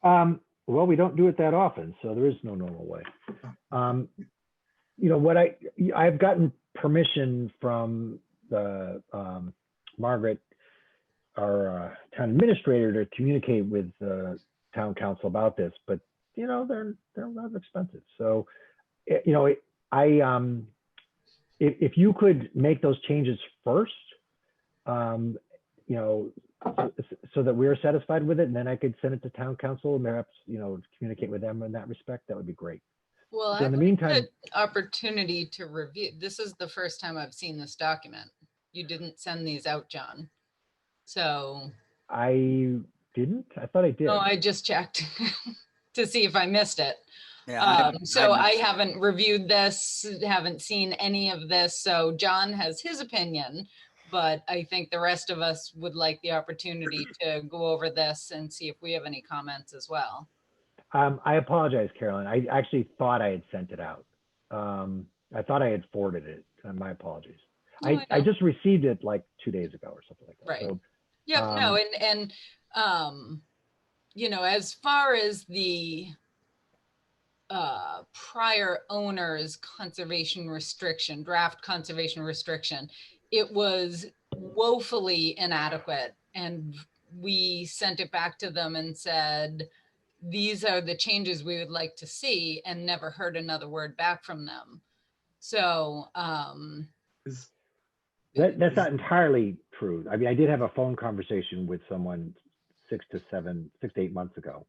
Well, we don't do it that often, so there is no normal way. I've gotten permission from the Margaret, our town administrator, to communicate with the town council about this, but they're rather expensive. So, if you could make those changes first, so that we're satisfied with it, and then I could send it to town council and perhaps, communicate with them in that respect, that would be great. Well, So in the meantime, opportunity to review. This is the first time I've seen this document. You didn't send these out, John. So I didn't. I thought I did. no, I just checked to see if I missed it. Yeah. So I haven't reviewed this, haven't seen any of this. So John has his opinion, but I think the rest of us would like the opportunity to go over this and see if we have any comments as well. I apologize, Carolyn. I actually thought I had sent it out. I thought I had forwarded it. My apologies. No, I just received it like 2 days ago or something like that. Right. So, Yep. No. And as far as the prior owner's conservation restriction, draft conservation restriction, it was woefully inadequate. And we sent it back to them and said, these are the changes we would like to see, and never heard another word back from them. So that's not entirely true. I mean, I did have a phone conversation with someone 6 to 8 months ago,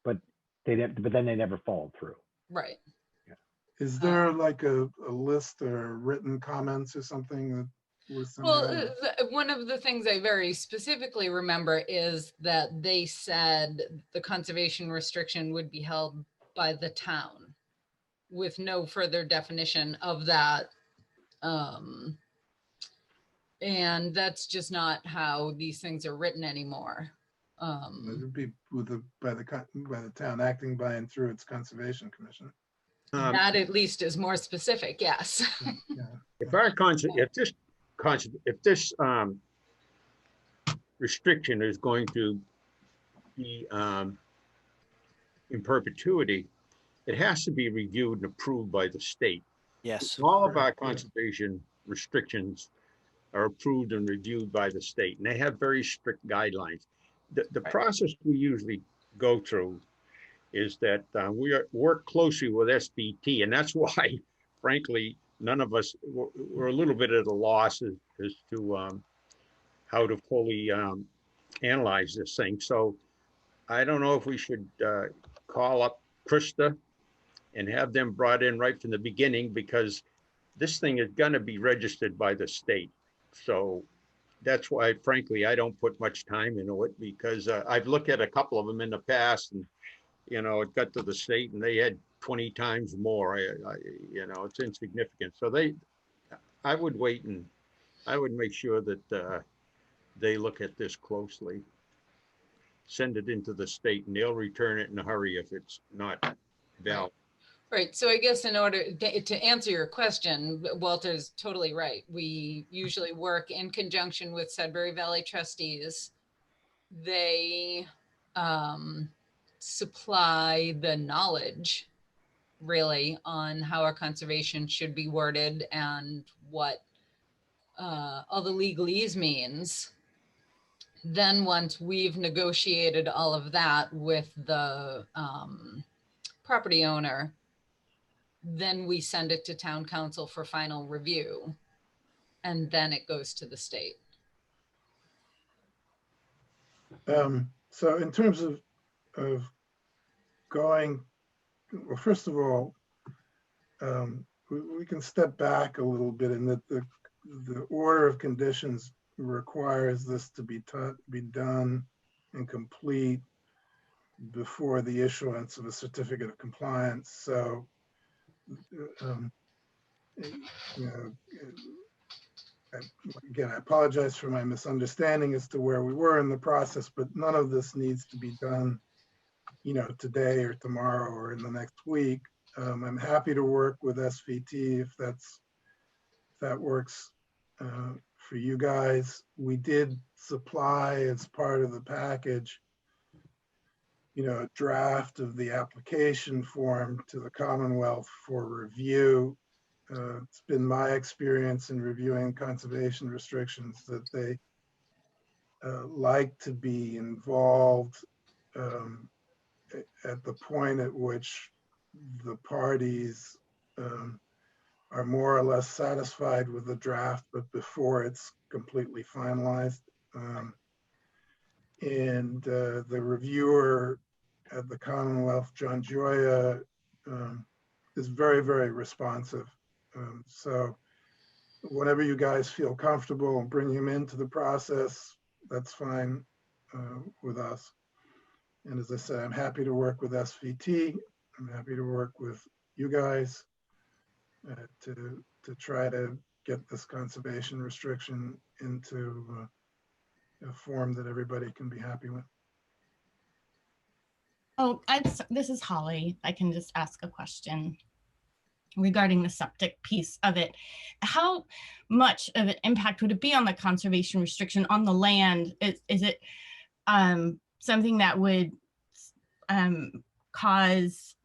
but then they never followed through. Right. Yeah. Is there like a list or written comments or something that was sent Well, out? one of the things I very specifically remember is that they said the conservation restriction would be held by the town with no further definition of that. And that's just not how these things are written anymore. It would be by the town acting by and through its conservation commission. That at least is more specific, yes. Yeah. If this restriction is going to be in perpetuity, it has to be reviewed and approved by the state. Yes. All of our conservation restrictions are approved and reviewed by the state, and they have very strict guidelines. The process we usually go through is that we work closely with SBT, and that's why, frankly, none of us were a little bit at a loss as to how to fully analyze this thing. So I don't know if we should call up Krista and have them brought in right from the beginning, because this thing is going to be registered by the state. So that's why, frankly, I don't put much time into it, because I've looked at a couple of them in the past, and it got to the state and they had 20 times more. It's insignificant. So I would wait, and I would make sure that they look at this closely. Send it into the state and they'll return it in a hurry if it's not valid. Right. So I guess in order to answer your question, Walter's totally right. We usually work in conjunction with Sudbury Valley trustees. They supply the knowledge really on how our conservation should be worded and what all the legalese means. Then once we've negotiated all of that with the property owner, then we send it to town council for final review, and then it goes to the state. So in terms of going, well, first of all, we can step back a little bit in that the order of conditions requires this to be done and complete before the issuance of a certificate of compliance. So, again, I apologize for my misunderstanding as to where we were in the process, but none of this needs to be done, today or tomorrow or in the next week. I'm happy to work with SVT if that works for you guys. We did supply as part of the package, a draft of the application form to the Commonwealth for review. It's been my experience in reviewing conservation restrictions that they like to be involved at the point at which the parties are more or less satisfied with the draft, but before it's completely finalized. And the reviewer at the Commonwealth, John Gioia, is very, very responsive. So whenever you guys feel comfortable and bring him into the process, that's fine with us. And as I said, I'm happy to work with SVT. I'm happy to work with you guys to try to get this conservation restriction into a form that everybody can be happy with. Oh, this is Holly. I can just ask a question regarding the septic piece of it. How much of an impact would it be on the conservation restriction on the land? Is it something that would cause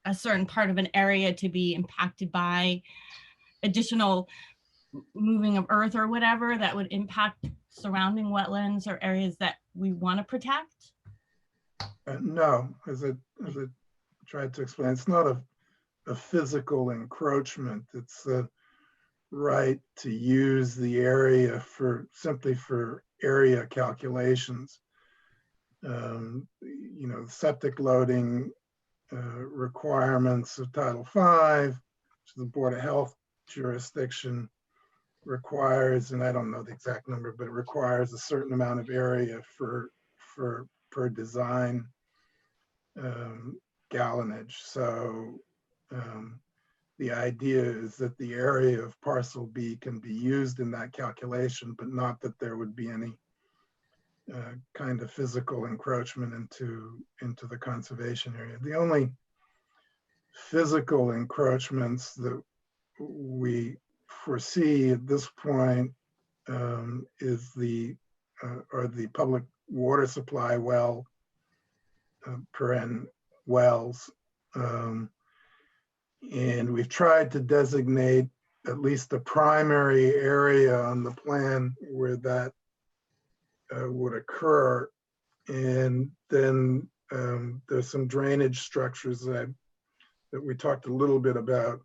a certain part of an area to be impacted by additional moving of earth or whatever that would impact surrounding wetlands or areas that we want to protect? No, as I tried to explain, it's not a physical encroachment. It's the right to use the area simply for area calculations. Septic loading requirements of Title V, which the Board of Health jurisdiction requires, and I don't know the exact number, but it requires a certain amount of area per design gallonage. So the idea is that the area of parcel B can be used in that calculation, but not that there would be any kind of physical encroachment into the conservation area. The only physical encroachments that we foresee at this point is the public water supply well, wells. And we've tried to designate at least the primary area on the plan where that would occur. And then there's some drainage structures that we talked a little bit about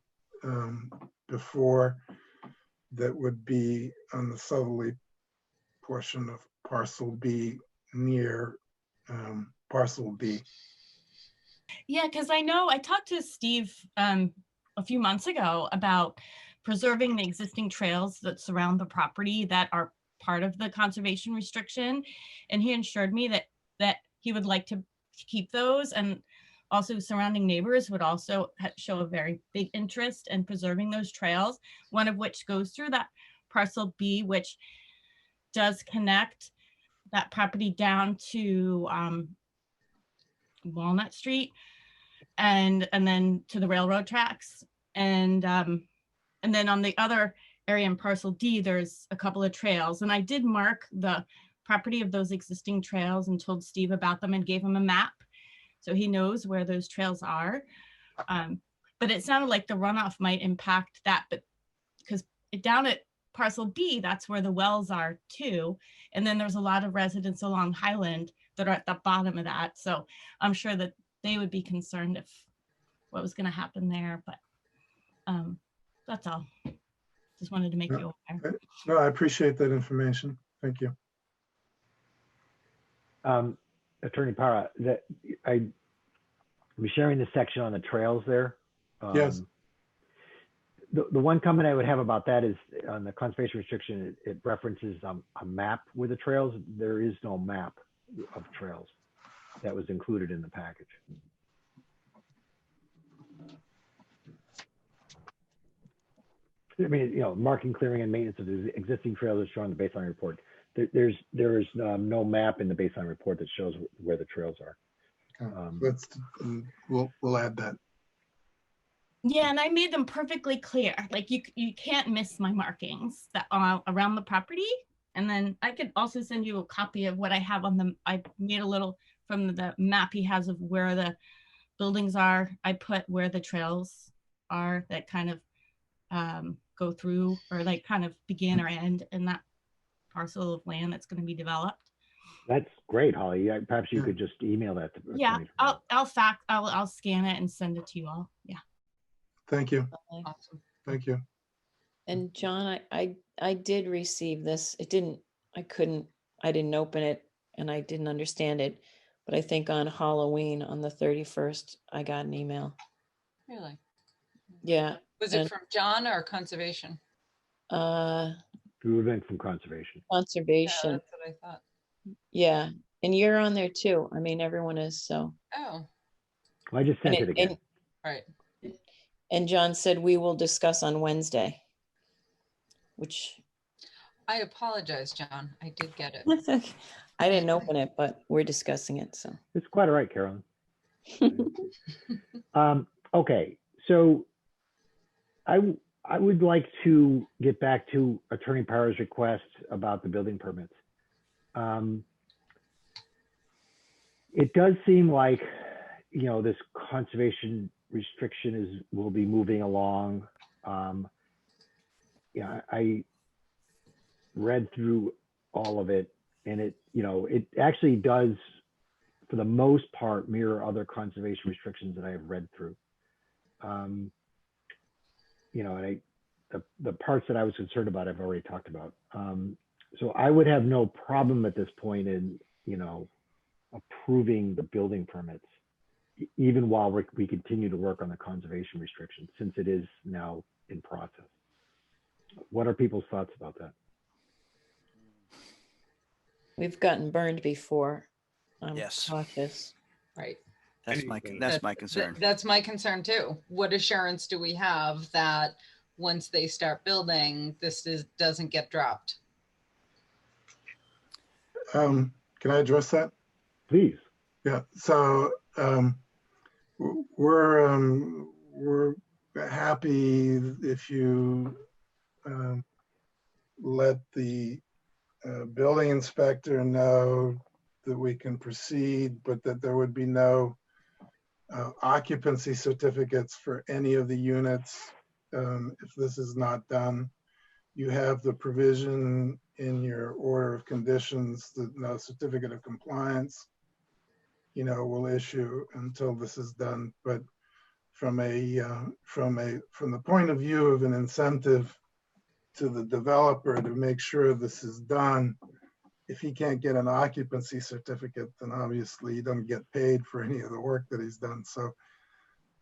before that would be on the southerly portion of parcel B near parcel B. Yeah, because I know I talked to Steve a few months ago about preserving the existing trails that surround the property that are part of the conservation restriction. And he assured me that he would like to keep those, and also surrounding neighbors would also show a very big interest in preserving those trails, one of which goes through that parcel B, which does connect that property down to Walnut Street and then to the railroad tracks. And then on the other area in parcel D, there's a couple of trails. And I did mark the property of those existing trails and told Steve about them and gave him a map, so he knows where those trails are. But it sounded like the runoff might impact that, but because down at parcel B, that's where the wells are too. And then there's a lot of residents along Highland that are at the bottom of that. So I'm sure that they would be concerned if what was going to happen there, but that's all. Just wanted to make you aware. No, I appreciate that information. Thank you. Attorney Para, that I'm sharing the section on the trails there. Yes. The one comment I would have about that is on the conservation restriction, it references a map with the trails. There is no map of trails that was included in the package. I mean, you know, marking, clearing, and maintenance of the existing trails is shown in the baseline report. There is no map in the baseline report that shows where the trails are. We'll add that. Yeah, and I made them perfectly clear. Like you can't miss my markings that are around the property. And then I could also send you a copy of what I have on the, I made a little from the map he has of where the buildings are. I put where the trails are that kind of go through or like kind of begin or end in that parcel of land that's going to be developed. That's great, Holly. Perhaps you could just email that to Yeah, me. I'll scan it and send it to you all. Yeah. Thank you. Awesome. Thank you. And John, I did receive this. I didn't open it and I didn't understand it, but I think on Halloween on the 31st, I got an email. Really? Yeah. Was it from John or conservation? It would have been from conservation. Conservation. Yeah, that's what I thought. Yeah. And you're on there too. I mean, everyone is, so. Oh. Well, I just sent it again. Right. And John said we will discuss on Wednesday, which. I apologize, John. I did get it. I didn't open it, but we're discussing it, so. It's quite all right, Carolyn. Okay, so I would like to get back to Attorney Power's request about the building permits. It does seem like, you know, this conservation restriction will be moving along. Yeah, I read through all of it, and it actually does, for the most part, mirror other conservation restrictions that I have read through. You know, and the parts that I was concerned about, I've already talked about. So I would have no problem at this point in, you know, approving the building permits, even while we continue to work on the conservation restrictions, since it is now in process. What are people's thoughts about that? We've gotten burned before. I'm Yes. cautious. Right. That's my concern. That's my concern too. What assurance do we have that once they start building, doesn't get dropped? Can I address that? Please. Yeah. So we're happy if you let the building inspector know that we can proceed, but that there would be no occupancy certificates for any of the units if this is not done. You have the provision in your order of conditions that no certificate of compliance, you know, will issue until this is done. But from the point of view of an incentive to the developer to make sure this is done, if he can't get an occupancy certificate, then obviously he doesn't get paid for any of the work that he's done. So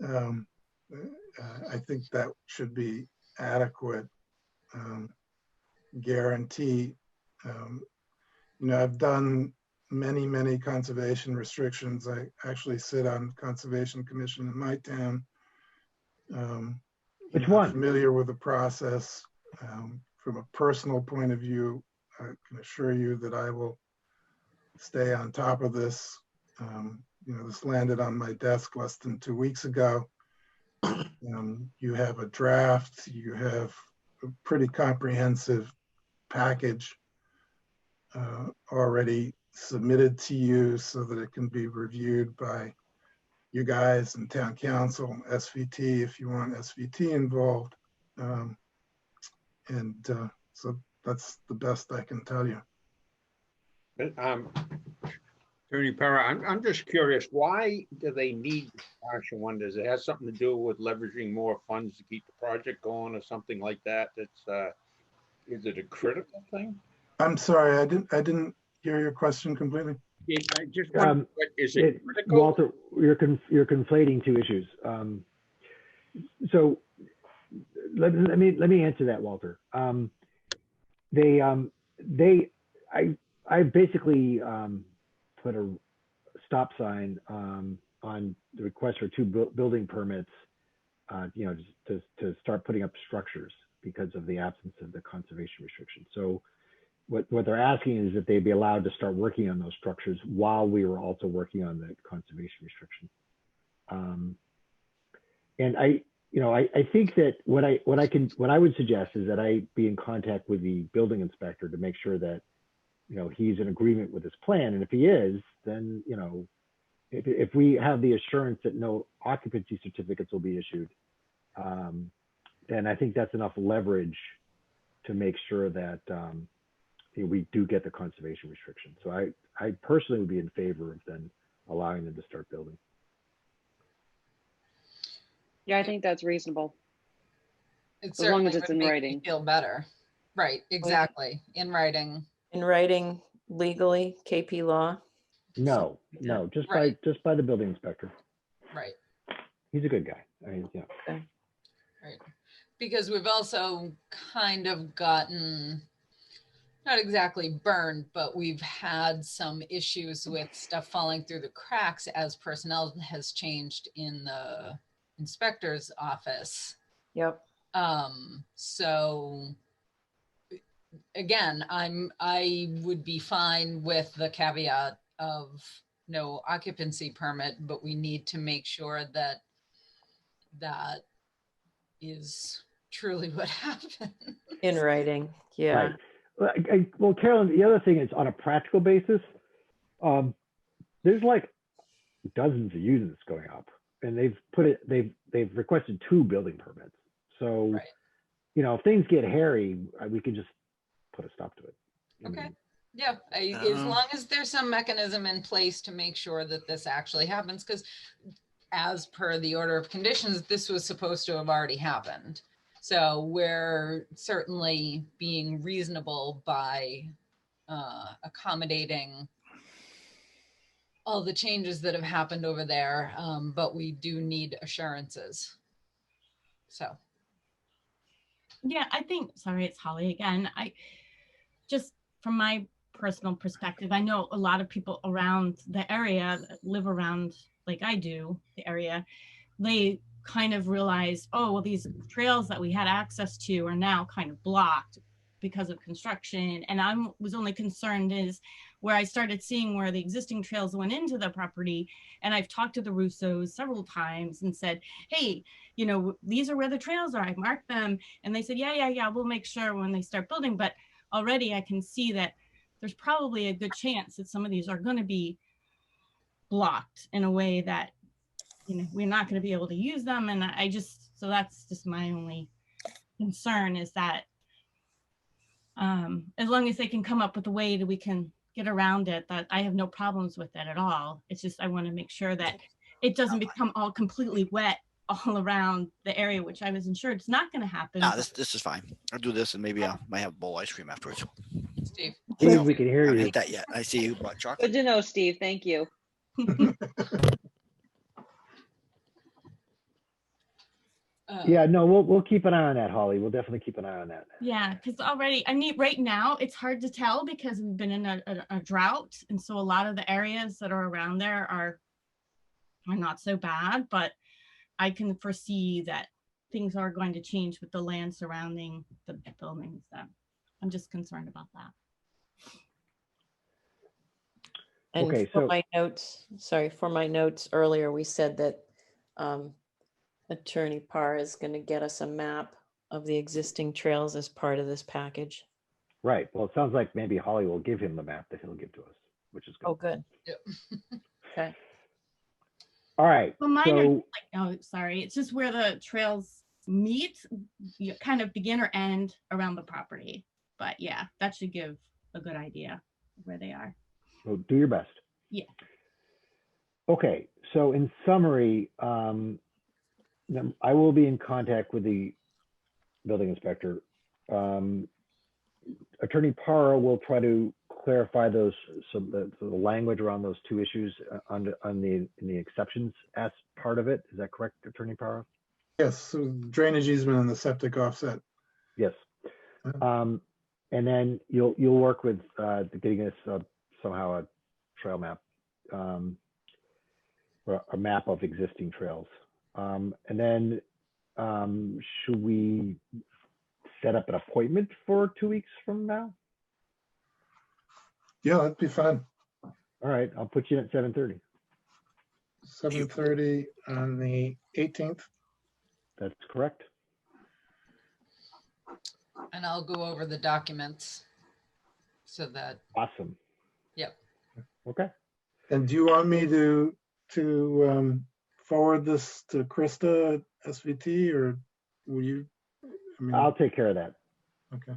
I think that should be adequate guarantee. You know, I've done many conservation restrictions. I actually sit on Conservation Commission in my town. Which one? I'm familiar with the process. From a personal point of view, I can assure you that I will stay on top of this. This landed on my desk less than 2 weeks ago. You have a draft, you have a pretty comprehensive package already submitted to you so that it can be reviewed by you guys and town council, SVT, if you want SVT involved. So that's the best I can tell you. Attorney Para, I'm just curious, why do they need the partial one? Does it have something to do with leveraging more funds to keep the project going or something like that? Is it a critical thing? I'm sorry, I didn't hear your question completely. I just wonder, is it critical? Walter, you're conflating two issues. So let me answer that, Walter. I basically put a stop sign on the request for two building permits, to start putting up structures because of the absence of the conservation restriction. So what they're asking is that they be allowed to start working on those structures while we were also working on the conservation restriction. And I think that what I would suggest is that I be in contact with the building inspector to make sure that, he's in agreement with this plan. And if he is, then, if we have the assurance that no occupancy certificates will be issued, then I think that's enough leverage to make sure that we do get the conservation restriction. So I personally would be in favor of then allowing them to start building. Yeah, I think that's reasonable. It As long as certainly it's would in make me writing. feel better. Right, exactly. In writing. In writing, legally, KP law. No, just by the building inspector. Right. He's a good guy. I mean, yeah. Okay. Right. Because we've also kind of gotten, not exactly burned, but we've had some issues with stuff falling through the cracks as personnel has changed in the inspector's office. Yep. So again, I would be fine with the caveat of no occupancy permit, but we need to make sure that that is truly what happened. In writing, yeah. Right. Well, Carolyn, the other thing is on a practical basis, there's like dozens of units going up, and they've requested 2 building permits. So, right. If things get hairy, we can just put a stop to it. Okay. Yeah, as long as there's some mechanism in place to make sure that this actually happens, because as per the order of conditions, this was supposed to have already happened. So we're certainly being reasonable by accommodating all the changes that have happened over there, but we do need assurances. So. Yeah, I think, sorry, it's Holly again. I just, from my personal perspective, I know a lot of people around the area that live around, like I do, the area, they kind of realize, oh, well, these trails that we had access to are now kind of blocked because of construction. And I was only concerned is where I started seeing where the existing trails went into the property. And I've talked to the Russos several times and said, hey, these are where the trails are. I marked them. And they said, yeah, we'll make sure when they start building. But already I can see that there's probably a good chance that some of these are going to be blocked in a way that, we're not going to be able to use them. And so that's just my only concern is that as long as they can come up with a way that we can get around it, that I have no problems with it at all. It's just, I want to make sure that it doesn't become all completely wet all around the area, which I was ensured it's not going to happen. No, this is fine. I'll do this and maybe I might have a bowl of ice cream afterwards. Steve. Steve, we can hear I haven't you. hit that yet. I see you brought chocolate. Good to know, Steve. Thank you. Yeah, no, we'll keep an eye on that, Holly. We'll definitely keep an eye on that. Yeah, because already, right now it's hard to tell because we've been in a drought. And so a lot of the areas that are around there are not so bad, but I can foresee that things are going to change with the land surrounding the buildings. So I'm just concerned about that. And Okay, for so- my notes, sorry, for my notes earlier, we said that Attorney Parr is going to get us a map of the existing trails as part of this package. Right. Well, it sounds like maybe Holly will give him the map that he'll give to us, which is good. Oh, good. Yep. Okay. All right. Well, mine are So, like, oh, sorry. It's just where the trails meet, you kind of begin or end around the property. But yeah, that should give a good idea of where they are. well, do your best. Yeah. Okay. So in summary, I will be in contact with the building inspector. Attorney Parra will try to clarify those, the language around those two issues in the exceptions as part of it. Is that correct, Attorney Parra? Yes, so drainage easement and the septic offset. Yes. And then you'll work with getting us somehow a trail map, or a map of existing trails. And then should we set up an appointment for 2 weeks from now? Yeah, that'd be fine. All right, I'll put you in at 7:30. 7:30 on the 18th. That's correct. And I'll go over the documents so that, Awesome. yep. Okay. And do you want me to forward this to Krista at SVT, or will you? I mean, I'll take care of that. okay.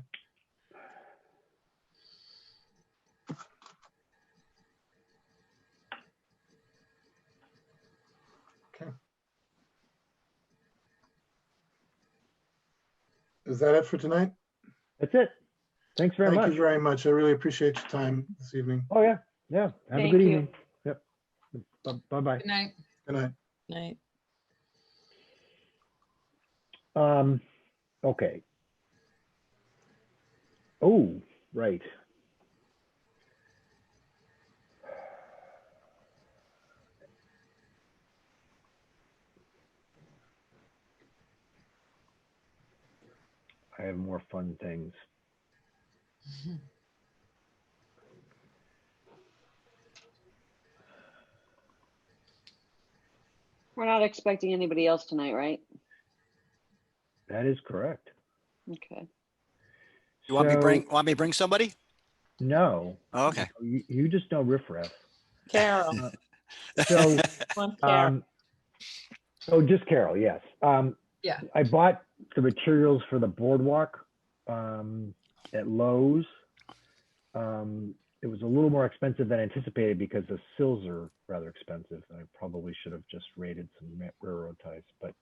Okay. Is that it for tonight? That's it. Thanks very much. Thank you very much. I really appreciate your time this evening. Oh, yeah. Yeah. Have a Thank good you. evening. Yep. Bye-bye. Good night. Good night. Night. Okay. Oh, right. I have more fun things. We're not expecting anybody else tonight, right? That is correct. Okay. You want me So- to bring somebody? No. Oh, okay. You just know riffraff. Carol. So, Come on, Carol. oh, just Carol, yes. Yeah. I bought the materials for the boardwalk at Lowe's. It was a little more expensive than anticipated because the sills are rather expensive. I probably should have just raided some railroad ties, but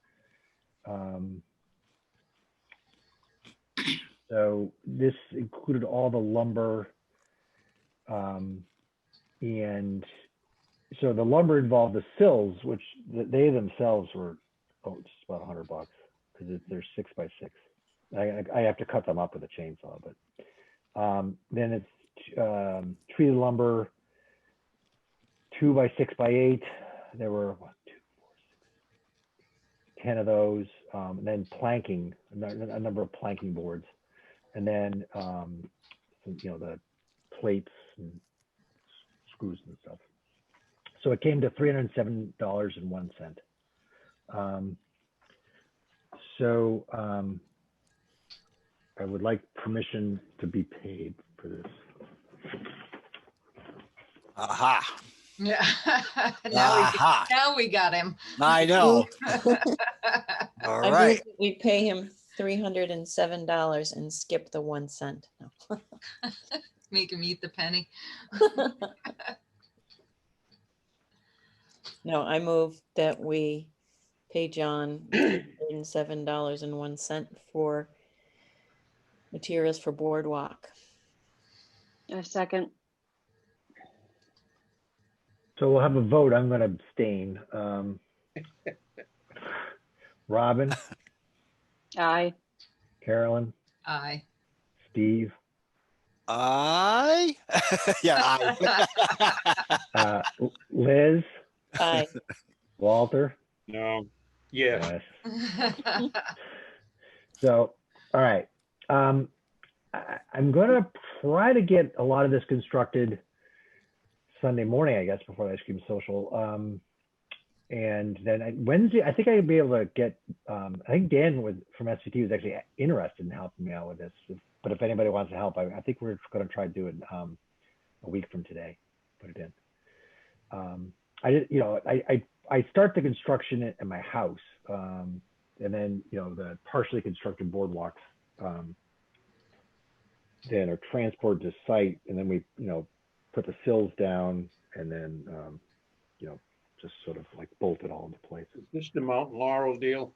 so this included all the lumber, and so the lumber involved the sills, which they themselves were just about $100 because they're 6 by 6. I have to cut them up with a chainsaw, but then it's treated lumber, 2 by 6 by 8. There were 1, 2, 4, 6, 10 of those, and then planking, a number of planking boards, and then some, the plates and screws and stuff. So it came to $307.01. So I would like permission to be paid for this. Aha. Yeah. Aha. Now we got him. I know. All I right. move that we pay him $307 and skip the 1 cent. No. Make him eat the penny. No, I move that we pay John $307.01 for materials for boardwalk. A second. So we'll have a vote. I'm going to abstain. Robin, Aye. Carolyn, Aye. Steve, I yeah, I Liz, Aye. Walter. No. Yes. Yes. So, all right. I'm gonna try to get a lot of this constructed Sunday morning, I guess, before the ice cream social. And then Wednesday, I think I'd be able to get, I think Dan from SVT was actually interested in helping me out with this. But if anybody wants to help, I think we're going to try to do it a week from today, put it in. I start the construction at my house, and then, the partially constructed boardwalks then are transported to site, and then we, put the sills down, and then, just sort of like bolt it all into place. Is this the Mountain Laurel deal?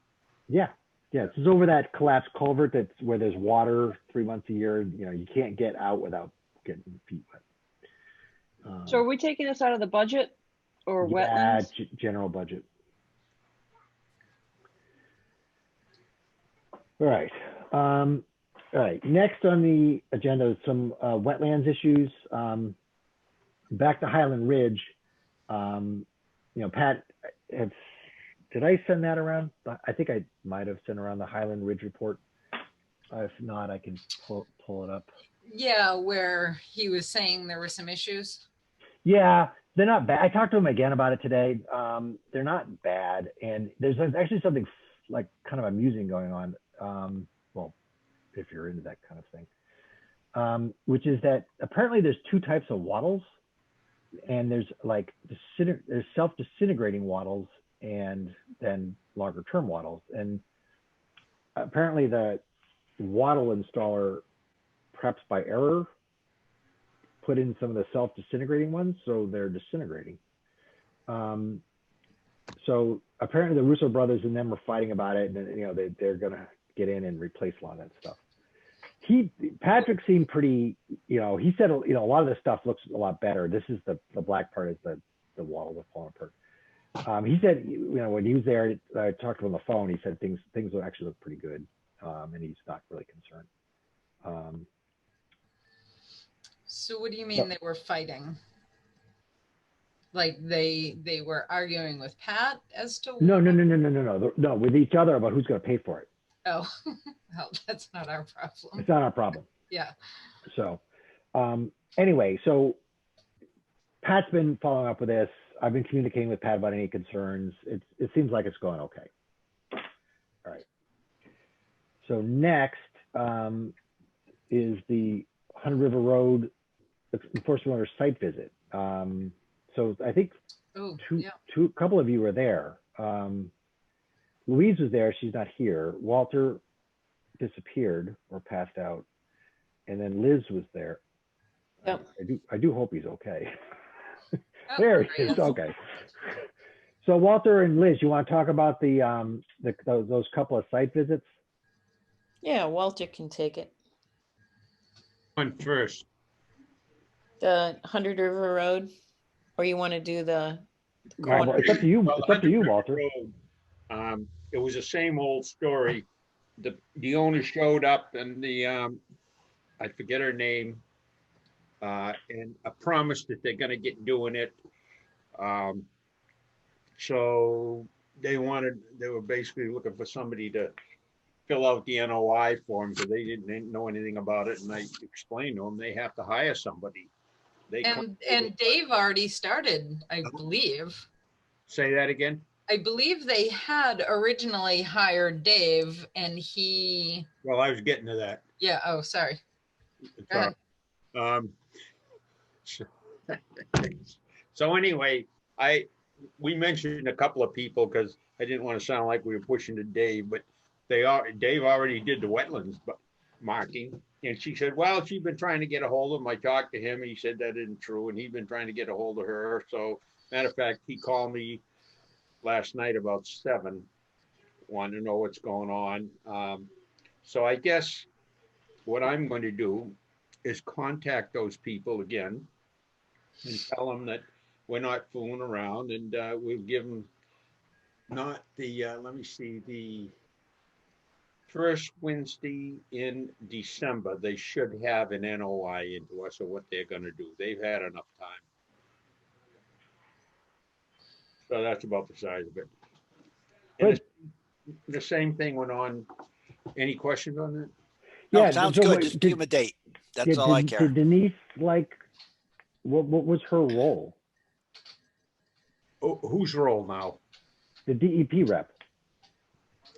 Yeah. This is over that collapsed culvert that's where there's water 3 months a year. You can't get out without getting your feet wet. So are we taking this out of the budget or Yeah, wetlands? general budget. All right. All right. Next on the agenda is some wetlands issues. Back to Highland Ridge. Pat, did I send that around? I think I might have sent around the Highland Ridge report. If not, I can pull it up. Yeah, where he was saying there were some issues. Yeah, they're not bad. I talked to him again about it today. They're not bad. And there's actually something like kind of amusing going on. Well, if you're into that kind of thing, which is that apparently there's two types of wattles. And there's like there's self-disintegrating wattles and then longer term wattles. And apparently the wattle installer, perhaps by error, put in some of the self-disintegrating ones, so they're disintegrating. So apparently the Russo brothers and them were fighting about it, and they're gonna get in and replace a lot of that stuff. Patrick seemed pretty, he said, a lot of this stuff looks a lot better. This is the black part is the wattle that's falling apart. He said, when he was there, I talked to him on the phone. He said things will actually look pretty good, and he's not really concerned. So what do you mean they were fighting? Like they were arguing with Pat as to No, with each other about who's going to pay for it. Oh, well, that's not our problem. It's not our problem. Yeah. So anyway, so Pat's been following up with this. I've been communicating with Pat about any concerns. It seems like it's going okay. All right. So next is the Hunter River Road enforcement order site visit. So I think a couple of you were there. Louise was there. She's not here. Walter disappeared or passed out. And then Liz was there. Yep. I do hope he's okay. There he is. Okay. So Walter and Liz, you want to talk about those couple of site visits? Yeah, Walter can take it. One first. The 100 River Road, or you want to do the Well, it's up to you. It's up to you, Walter. Road, it was the same old story. The owner showed up and I forget her name, and a promise that they're gonna get doing it. So they were basically looking for somebody to fill out the NOI form because they didn't know anything about it. And I explained to them, they have to hire somebody. And Dave already started, I believe. Say that again? I believe they had originally hired Dave and he. Well, I was getting to that. Yeah. Oh, sorry. Go ahead. So anyway, we mentioned a couple of people because I didn't want to sound like we were pushing to Dave, but Dave already did the wetlands marking. And she said, well, she's been trying to get a hold of him. I talked to him. He said that isn't true. And he's been trying to get a hold of her. So matter of fact, he called me last night about 7, wanted to know what's going on. So I guess what I'm going to do is contact those people again and tell them that we're not fooling around, and we'll give them not the, let me see, the first Wednesday in December, they should have an NOI into us of what they're going to do. They've had enough time. So that's about the size of it. And the same thing went on. Any questions on that? No, Yeah, sounds so good. what- Just did- give him a date. That's Yeah, all I did care. Denise, like, what was her role? Whose role now? The DEP rep.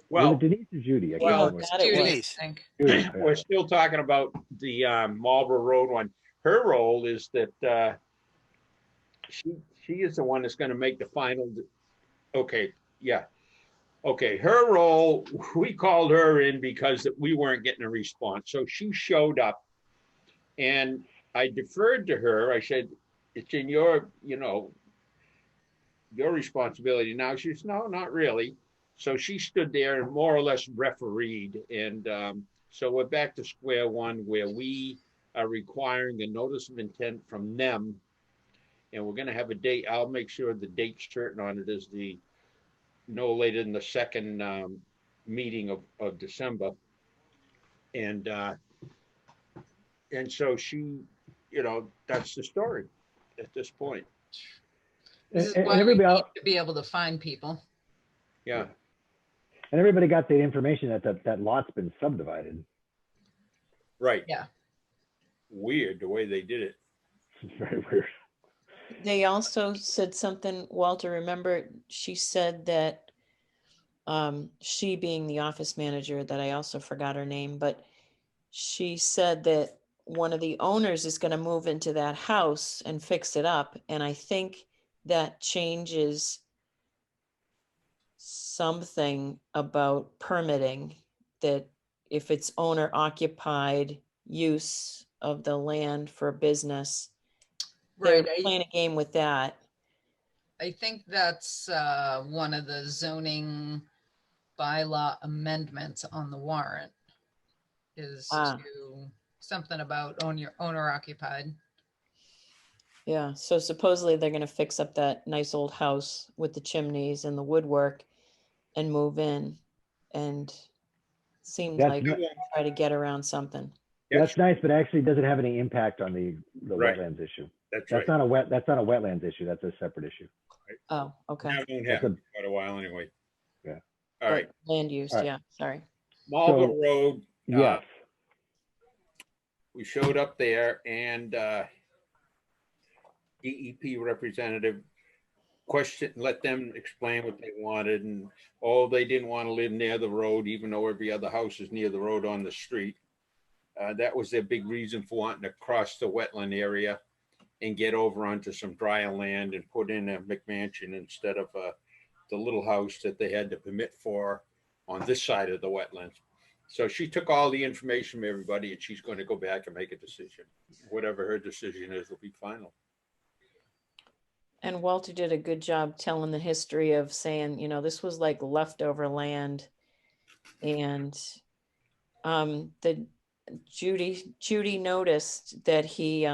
Was Well, it Denise or Judy? I can't well, remember. That it Judy, I Denise. think. Judy, yeah. we're still talking about the Marlboro Road one. Her role is that she is the one that's going to make the final. Okay, yeah. Okay, her role, we called her in because we weren't getting a response. So she showed up and I deferred to her. I said, it's in your, your responsibility now. She says, no, not really. So she stood there and more or less refereed. And so we're back to square one where we are requiring a notice of intent from them. And we're going to have a date. I'll make sure the date's certain on it is the no later than the second meeting of December. And so she, that's the story at this point. This is And why we everybody need else, to be able to find people. Yeah. and everybody got the information that lot's been subdivided. Right. Yeah. Weird the way they did it. It's very weird. They also said something, Walter, remember, she said that she being the office manager, that I also forgot her name, but she said that one of the owners is going to move into that house and fix it up. And I think that changes something about permitting, that if it's owner occupied use of the land for business, they're Right. playing a game with that. I think that's one of the zoning bylaw amendments on the warrant is Ah. to something about owner occupied. Yeah, so supposedly they're gonna fix up that nice old house with the chimneys and the woodwork and move in, and seems That's like not- try to get around something. That's nice, but actually doesn't have any impact on the Right. wetlands issue. That's That's right. not a wetlands issue. That's a separate issue. Oh, okay. That won't That's happen for quite a while anyway. Yeah. All right. But land use, All right. yeah, sorry. Marlboro Road, Yes. we showed up there and DEP representative let them explain what they wanted. And they didn't want to live near the road, even though every other house is near the road on the street. That was their big reason for wanting to cross the wetland area and get over onto some drier land and put in a McMansion instead of the little house that they had the permit for on this side of the wetlands. So she took all the information from everybody and she's going to go back and make a decision. Whatever her decision is will be final. And Walter did a good job telling the history of saying, this was like leftover land. And the Judy noticed that he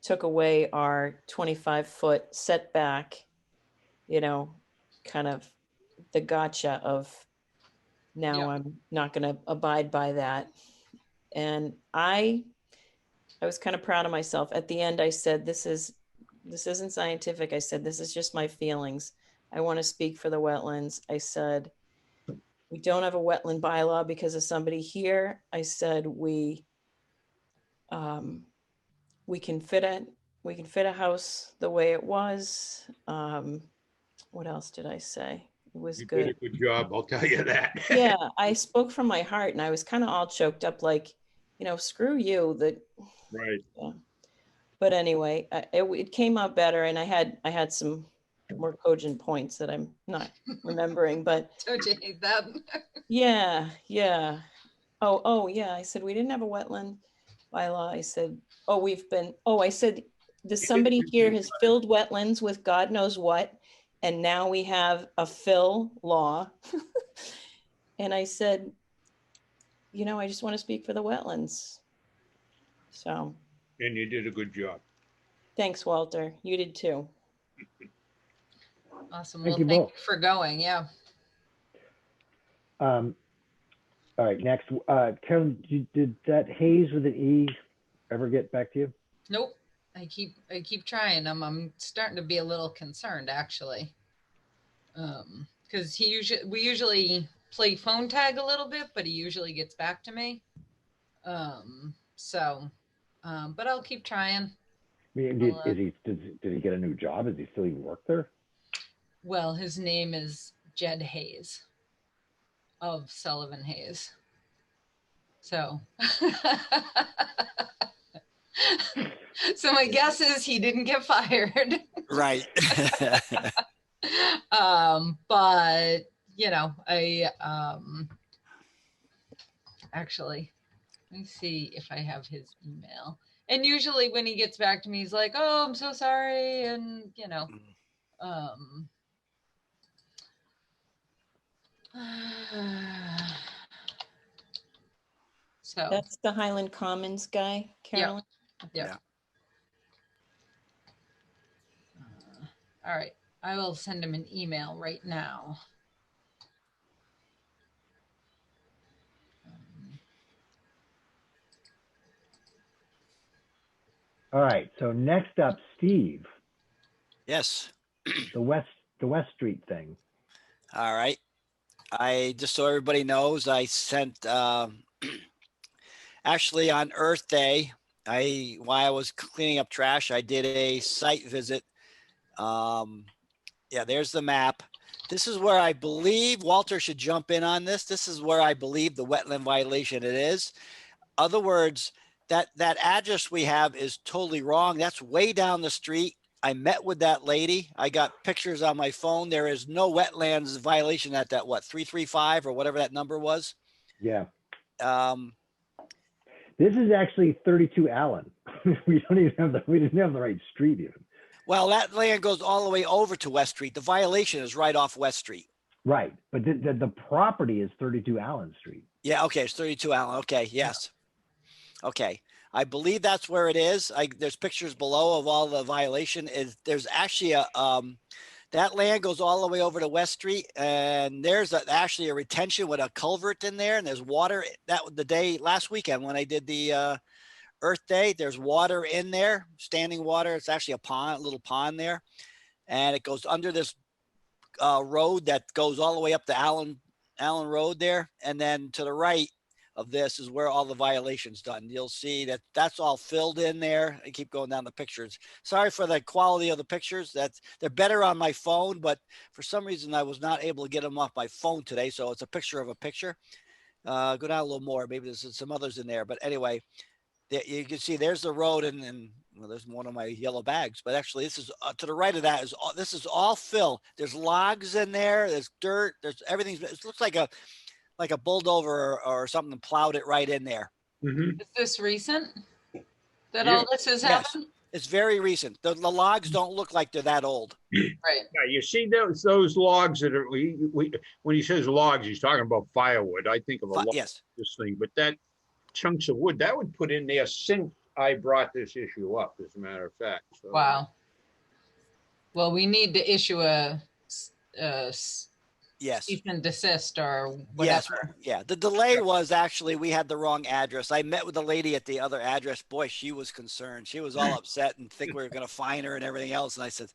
took away our 25-foot setback, kind of the gotcha of now Yeah. I'm not going to abide by that. And I was kind of proud of myself. At the end, I said, this isn't scientific. I said, this is just my feelings. I want to speak for the wetlands. I said, we don't have a wetland bylaw because of somebody here. I said, we can fit a house the way it was. What else did I say? It was You good. did a good job, I'll tell you that. Yeah, I spoke from my heart, and I was kind of all choked up, like, screw you. Right. Yeah. But anyway, it came out better, and I had some more cogent points that I'm not remembering, but Don't you hate that? yeah. Oh yeah. I said we didn't have a wetland bylaw. I said, I said, somebody here has filled wetlands with God knows what, and now we have a fill law. And I said, I just want to speak for the wetlands. So. And you did a good job. Thanks, Walter. You did too. Awesome. Thank Well, you thank both. you for going. Yeah. All right, next. Carolyn, did that Hayes with an E ever get back to you? Nope. I keep trying. I'm starting to be a little concerned actually. Because we usually play phone tag a little bit, but he usually gets back to me. But I'll keep trying. I mean, I'll, did he get a new job? Is he still even work there? Well, his name is Jed Hayes of Sullivan Hayes. So, so my guess is he didn't get fired. Right. But actually, let me see if I have his email. And usually when he gets back to me, he's like, "Oh, I'm so sorry," and so That's the Highland Commons guy, Carolyn? yeah. All right, I will send him an email right now. All right. So next up, Steve, Yes. the West Street thing. All right. I just so everybody knows, I sent actually on Earth Day, while I was cleaning up trash, I did a site visit. Yeah, there's the map. This is where I believe Walter should jump in on this. This is where I believe the wetland violation it is. Other words, that address we have is totally wrong. That's way down the street. I met with that lady. I got pictures on my phone. There is no wetlands violation at that, what, 335 or whatever that number was. Yeah. Um, This is actually 32 Allen. We didn't have the right street even. well, that land goes all the way over to West Street. The violation is right off West Street. Right, but the property is 32 Allen Street. Yeah, okay, it's 32 Allen. Okay, yes. Okay, I believe that's where it is. There's pictures below of all the violation. There's actually that land goes all the way over to West Street, and there's actually a retention with a culvert in there, and there's water. That was the day last weekend when I did the Earth Day. There's water in there, standing water. It's actually a pond, a little pond there, and it goes under this road that goes all the way up to Allen Road there, and then to the right of this is where all the violations done. You'll see that that's all filled in there. I keep going down the pictures. Sorry for the quality of the pictures. They're better on my phone, but for some reason I was not able to get them off my phone today. So it's a picture of a picture. Go down a little more. Maybe there's some others in there, but anyway, you can see there's the road, and well, there's one of my yellow bags. But actually, this is to the right of that this is all fill. There's logs in there. There's dirt. There's everything. It looks like a bulldozer or something plowed it right in there. Mhm. Is this recent that Yeah. all this has Yes. happened? It's very recent. The logs don't look like they're that old. Right. Yeah, you see those logs that are, when he says logs, he's talking about firewood. I think of a log, Yes. this thing, but that chunks of wood, that would put in there since I brought this issue up, as a matter of fact. So, Wow. Well, we need to issue a Yes. cease and desist or Yes. whatever. Yeah. The delay was actually we had the wrong address. I met with the lady at the other address. Boy, she was concerned. She was all upset and think we were going to fine her and everything else. And I said,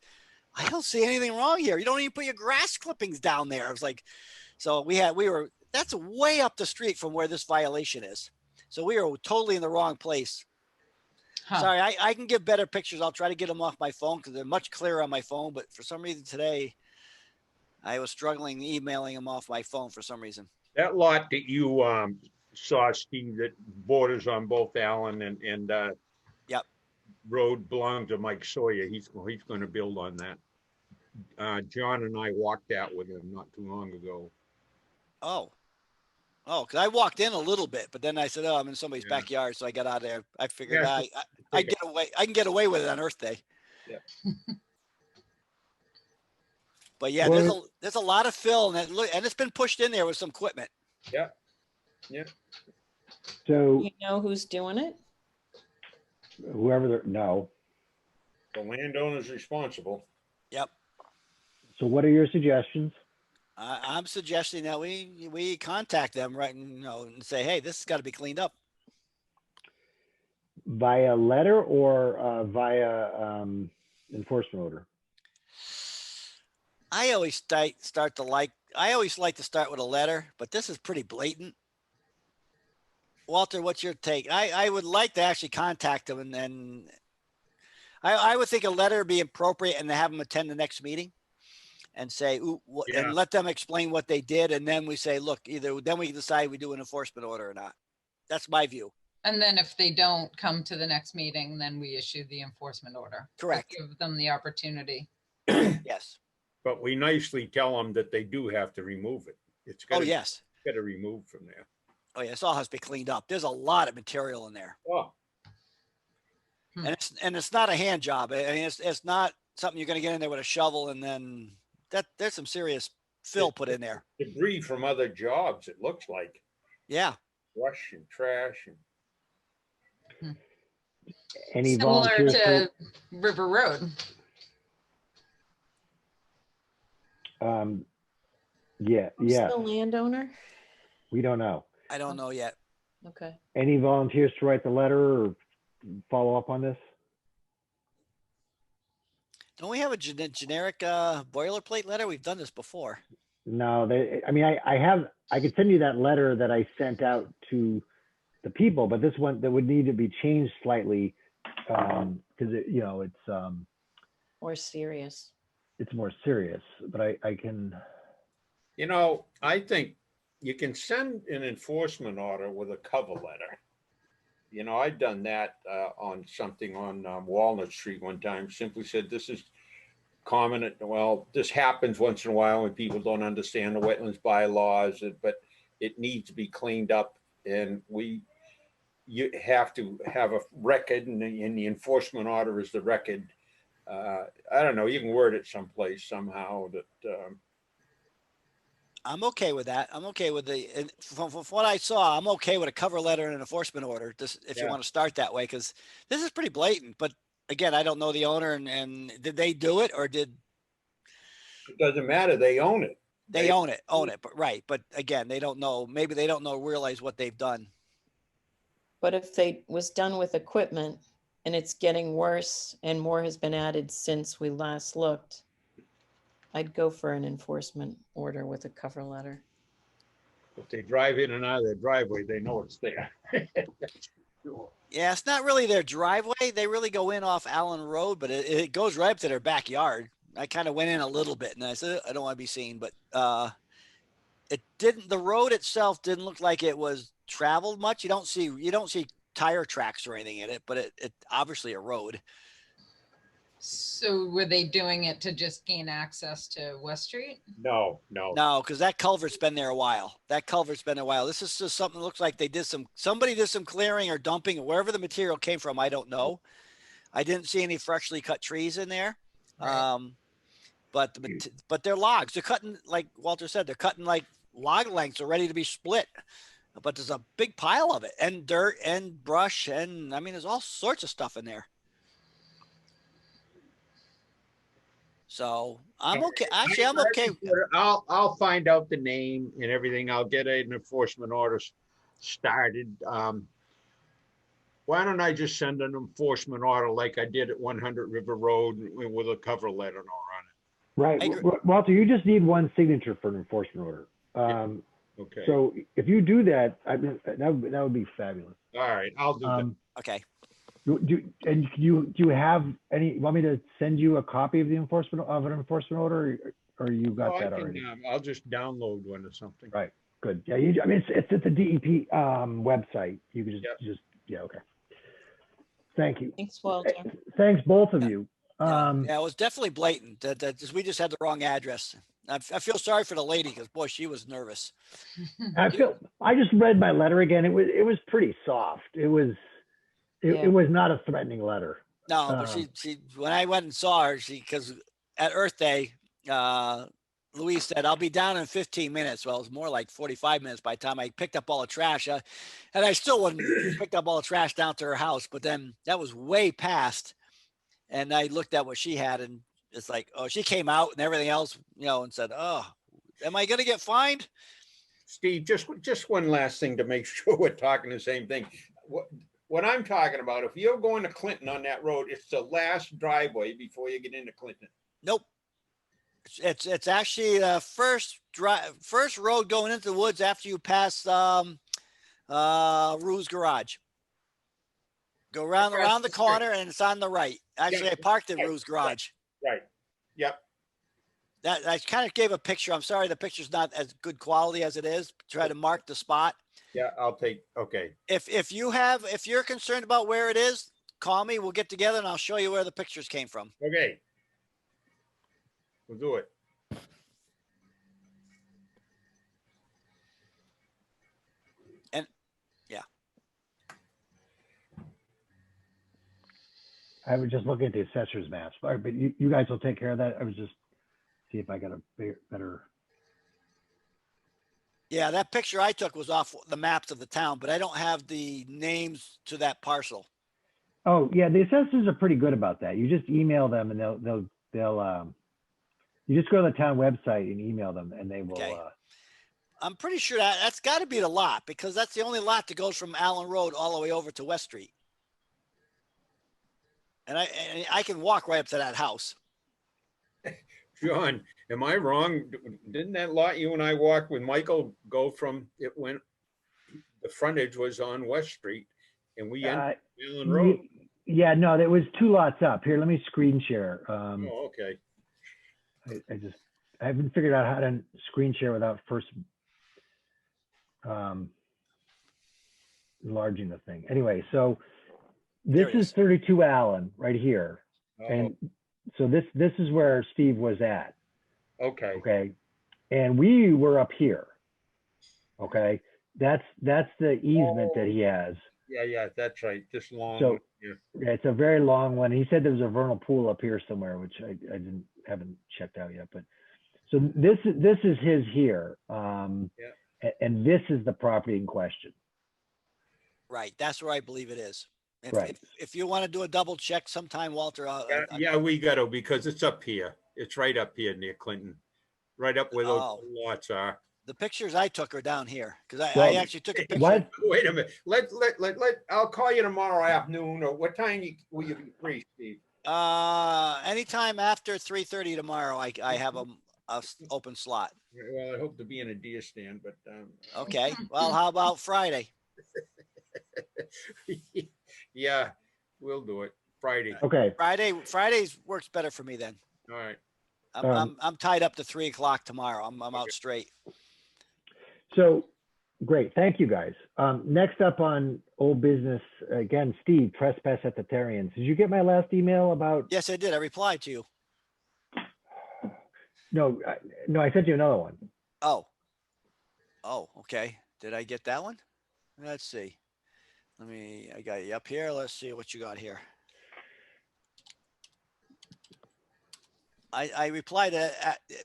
I don't see anything wrong here. You don't even put your grass clippings down there. I was like, so that's way up the street from where this violation is. So we were totally in the wrong place. Huh. Sorry, I can give better pictures. I'll try to get them off my phone because they're much clearer on my phone. But for some reason today, I was struggling emailing them off my phone for some reason. that lot that you saw, Steve, that borders on both Allen and Yep. road belongs to Mike Sawyer. He's going to build on that. John and I walked that with him not too long ago. Oh, because I walked in a little bit, but then I said, "Oh, I'm in somebody's Yeah. backyard," so I got out of there. I figured Yeah. I get away. I can get away with it on Earth Day. Yeah. But yeah, there's a lot of fill, and it's been pushed in there with some equipment. Yeah. So You know who's doing it? no. The landowner's responsible. Yep. So what are your suggestions? I'm suggesting that we contact them and say, hey, this has got to be cleaned up. Via letter or via enforcement order? I always like to start with a letter, but this is pretty blatant. Walter, what's your take? I would like to actually contact them, and then I would think a letter would be appropriate, and to have them attend the next meeting and say, ooh, Yeah. and let them explain what they did. And then we say, look, either then we decide we do an enforcement order or not. That's my view. And then if they don't come to the next meeting, then we issue the enforcement order. Correct. To give them the opportunity. Yes. But we nicely tell them that they do have to remove it. It's Oh, gotta, yes. gotta remove from there. Oh, yeah. This all has to be cleaned up. There's a lot of material in there. Oh, And it's not a hand job. I mean, it's not something you're going to get in there with a shovel and then there's some serious fill put in there. debris from other jobs, it looks like. Yeah. Brush and trash and. Any Similar volunteers? to River Road. Yeah, Who's yeah, the landowner? we don't know. I don't know yet. Okay. Any volunteers to write the letter or follow up on this? Don't we have a generic boilerplate letter? We've done this before. No, I mean, I could send you that letter that I sent out to the people, but this one that would need to be changed slightly because Or serious. it's more serious, but I can. You know, I think you can send an enforcement order with a cover letter. You know, I've done that on something on Walnut Street one time. Simply said, this is common. Well, this happens once in a while when people don't understand the wetlands bylaws, but it needs to be cleaned up. And you have to have a record, and the enforcement order is the record. I don't know, you can word it someplace somehow that. I'm okay with that. I'm okay with from what I saw, I'm okay with a cover letter and an enforcement order, just if you want to start that way, because this is pretty blatant. But again, I don't know the owner, and did they do it or did? It doesn't matter. They own it. They own it, but right. But again, they don't know. Maybe they don't realize what they've done. But if they was done with equipment and it's getting worse and more has been added since we last looked, I'd go for an enforcement order with a cover letter. If they drive in and out of their driveway, they know it's there. Yeah, it's not really their driveway. They really go in off Allen Road, but it goes right up to their backyard. I kind of went in a little bit and I said, I don't want to be seen, but the road itself didn't look like it was traveled much. You don't see tire tracks or anything in it, but it obviously a road. So were they doing it to just gain access to West Street? No. Because that culvert's been there a while. This is just something that looks like somebody did some clearing or dumping, wherever the material came from. I don't know. I didn't see any freshly cut trees in there. Right. But they're logs. They're cutting, like Walter said, they're cutting like log lengths are ready to be split. But there's a big pile of it, and dirt and brush, and I mean, there's all sorts of stuff in there. So I'm okay. Actually, I'm okay. I'll find out the name and everything. I'll get an enforcement order started. Why don't I just send an enforcement order like I did at 100 River Road with a cover letter and all on it? Right, Walter, you just need one signature for an enforcement order. Okay. So if you do that, I mean, that would be fabulous. All right, I'll do that. Okay. Do you have any? You want me to send you a copy of an enforcement order, or you got that already? I'll just download one or something. Right. Good. Yeah. I mean, it's at the DEP website. You can just okay. Thank you. Thanks, Walter. Thanks, both of you. Yeah, it was definitely blatant. We just had the wrong address. I feel sorry for the lady because boy, she was nervous. I just read my letter again. It was pretty soft. It was not a threatening letter. No, but she when I went and saw her, because at Earth Day, Louise said, I'll be down in 15 minutes. Well, it was more like 45 minutes by the time I picked up all the trash. And I still wouldn't picked up all the trash down to her house. But then that was way past. And I looked at what she had, and it's like, oh, she came out and everything else, and said, oh, am I going to get fined? Steve, just one last thing to make sure we're talking the same thing. What I'm talking about, if you're going to Clinton on that road, it's the last driveway before you get into Clinton. Nope. It's actually the first road going into the woods after you pass Rue's Garage. Go around Across the the street. corner and it's on the right. Actually, Yeah, I parked at right, Rue's Garage. Right. Yep. That I kind of gave a picture. I'm sorry, the picture's not as good quality as it is. Try to mark the spot. Yeah, I'll take, okay. If you're concerned about where it is, call me. We'll get together and I'll show you where the pictures came from. Okay. We'll do it. And yeah, I was just looking at the assessor's maps, but you guys will take care of that. I was just see if I got a better. yeah, that picture I took was off the maps of the town, but I don't have the names to that parcel. Oh yeah, the assessors are pretty good about that. You just email them and they'll you just go to the town website and email them and they will. Okay. I'm pretty sure that's got to be the lot because that's the only lot that goes from Allen Road all the way over to West Street. And I can walk right up to that house. John, am I wrong? Didn't that lot you and I walked with Michael go from, it went, the frontage was on West Street and we entered Allen Road? Yeah, no, there was 2 lots up. Here, let me screen share. Oh, okay. I haven't figured out how to screen share without first enlarging the thing. Anyway, so this is 32 Allen right here. Oh, And so this is where Steve was at. okay. Okay. And we were up here. Okay. That's the easement that he has. Yeah, that's right. This long. So one, yeah. yeah, it's a very long one. He said there was a vernal pool up here somewhere, which I haven't checked out yet. But so this is his here. And this is the property in question. Right. That's where I believe it is. Right. If you want to do a double check sometime, Walter. Yeah, we got to, because it's up here. It's right up here near Clinton, right up where those lots are. The pictures I took are down here because I Well, actually took a picture. What? Wait a minute. I'll call you tomorrow afternoon, or what time will you be free, Steve? Anytime after 3:30 tomorrow, I have a open slot. Well, I hope to be in a deer stand, but Okay. Well, how about Friday? yeah, we'll do it Friday. Okay. Fridays works better for me then. All right. I'm tied up to 3 o'clock tomorrow. I'm out straight. So great. Thank you guys. Next up on old business, again, Steve, trespass at the Terrians. Did you get my last email about? Yes, I did. I replied to you. No, I sent you another one. Oh, okay. Did I get that one? Let's see. I got you up here. Let's see what you got here. I replied,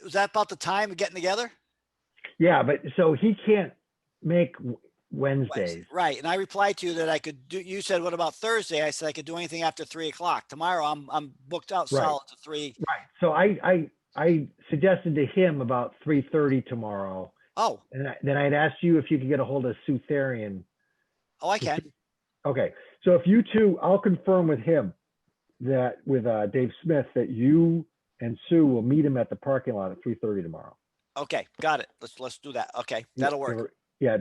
was that about the time of getting together? Yeah, but so he can't make Wednesdays. Right. And I replied to you that I could do, you said, what about Thursday? I said, I could do anything after 3 o'clock. Tomorrow I'm booked out solid to 3. Right. So I suggested to him about 3:30 tomorrow. Oh. And then I'd asked you if you could get a hold of Sue Therian. Oh, I can. Okay. So if you two, I'll confirm with him that with Dave Smith that you and Sue will meet him at the parking lot at 3:30 tomorrow. Okay, got it. Let's do that. Okay, that'll work. Yeah,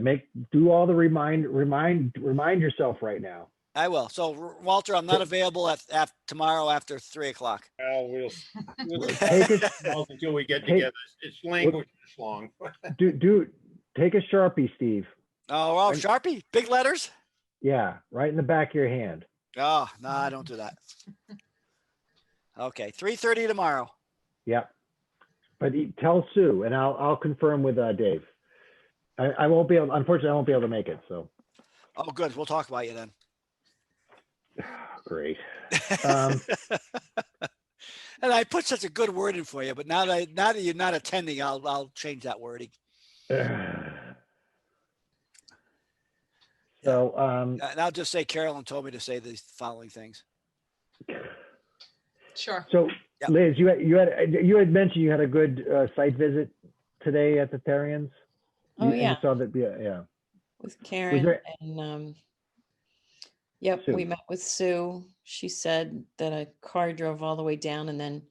do all the remind yourself right now. I will. So Walter, I'm not available at tomorrow after 3 o'clock. Well, we'll Take it until we get together. It's language this long. Take a Sharpie, Steve. Oh, Sharpie, big letters. Yeah, right in the back of your hand. Oh no, I don't do that. Okay, 3:30 tomorrow. Yeah, but tell Sue, and I'll confirm with Dave. I won't be able. Unfortunately, I won't be able to make it. So. Oh, good. We'll talk about you then. Great. And I put such a good word in for you, but now that you're not attending, I'll change that wording. So and I'll just say Carolyn told me to say the following things. Sure. So Yep. Liz, you had mentioned you had a good site visit today at the Terrians. Oh, yeah. You saw that, yeah. With Karen there- and yep, Sue. we met with Sue. She said that a car drove all the way down and then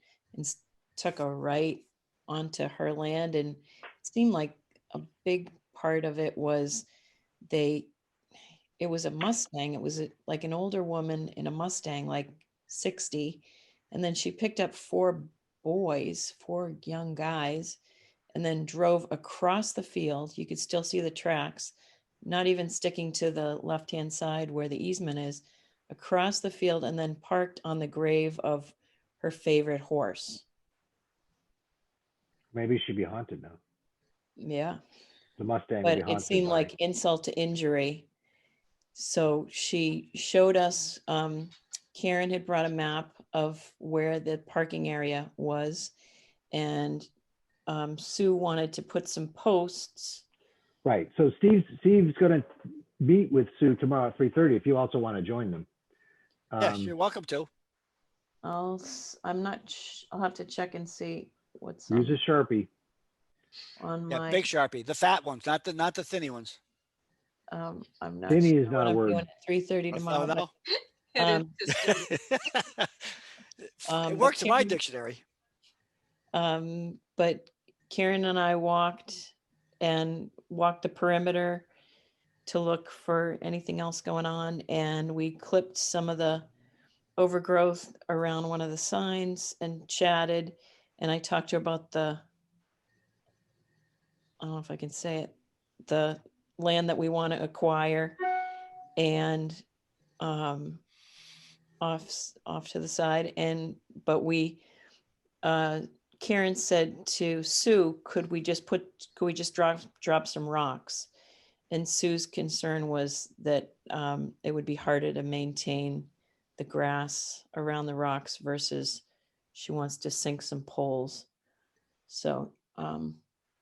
took a right onto her land, and it seemed like a big part of it was they it was a Mustang. It was like an older woman in a Mustang, like 60. And then she picked up four young guys, and then drove across the field. You could still see the tracks, not even sticking to the left-hand side where the easement is, across the field, and then parked on the grave of her favorite horse. Maybe she'd be haunted now. Yeah. The Mustang would But be it haunted seemed by. like insult to injury. So she showed us, Karen had brought a map of where the parking area was, and Sue wanted to put some posts. Right. So Steve's going to meet with Sue tomorrow at 3:30 if you also want to join them. Yes, you're welcome to. I'll have to check and see what's Use a Sharpie. on Yeah, my, big Sharpie, the fat ones, not the thinny ones. I'm not Thinny sure is not what a I'm word. doing at 3:30 tomorrow, but no? It is Um, just- It but works in my Karen- dictionary. but Karen and I walked the perimeter to look for anything else going on, and we clipped some of the overgrowth around one of the signs and chatted, and I talked to her about I don't know if I can say it, the land that we want to acquire, and off to the side. But Karen said to Sue, could we just drop some rocks? And Sue's concern was that it would be harder to maintain the grass around the rocks versus she wants to sink some poles. So I'll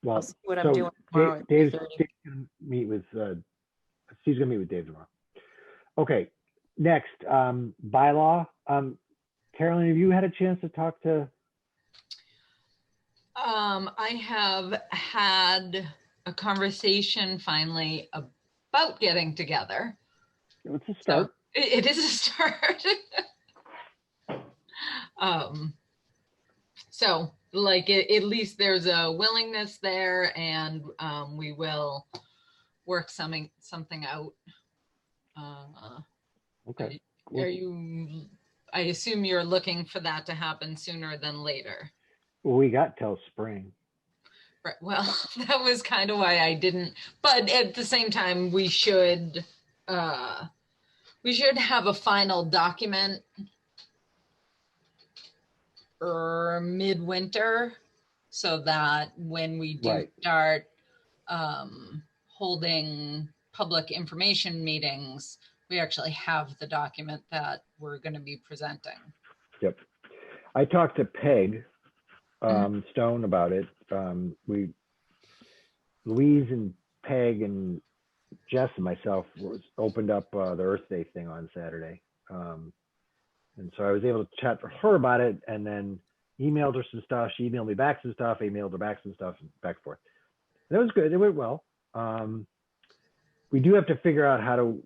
Well, see what I'm so doing tomorrow at Dave's 3:30. going to meet with Steve's going to meet with Dave tomorrow. Okay. Next, bylaw. Carolyn, have you had a chance to talk to? I have had a conversation finally about getting together. It's a start. So it is a start. So like at least there's a willingness there, and we will work something out. Okay. Are you? I assume you're looking for that to happen sooner than later. We got till spring. Right. Well, that was kind of why I didn't. But at the same time, we should have a final document midwinter, so that when we do Right. start holding public information meetings, we actually have the document that we're going to be presenting. Yep. I talked to Peg Stone about it. Louise and Peg and Jess and myself opened up the Earth Day thing on Saturday. And so I was able to chat to her about it, and then emailed her some stuff. She emailed me back some stuff, emailed her back some stuff, and back and forth. And it was good. It went well. We do have to figure out how to,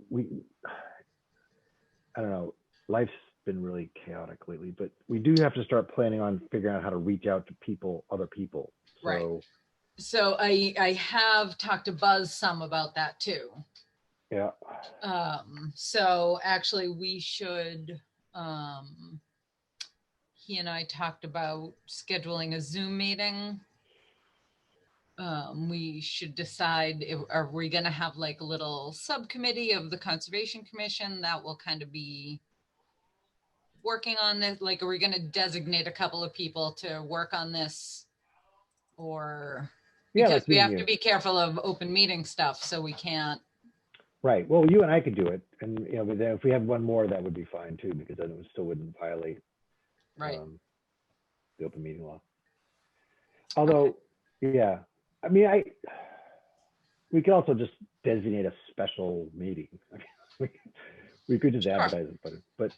I don't know, life's been really chaotic lately, but we do have to start planning on figuring out how to reach out to other people. So, right. So I have talked to Buzz some about that too. Yeah. So actually we should, he and I talked about scheduling a Zoom meeting. We should decide are we going to have like a little subcommittee of the Conservation Commission that will kind of be working on this? Like, are we going to designate a couple of people to work on this? Or because like we me and have you. to be careful of open meeting stuff, so we can't. Right. Well, you and I could do it, and but then if we have one more, that would be fine too, because then it still wouldn't violate Right. The open meeting law. Although, yeah, I mean, we could also just designate a special meeting. We could just advertise it, but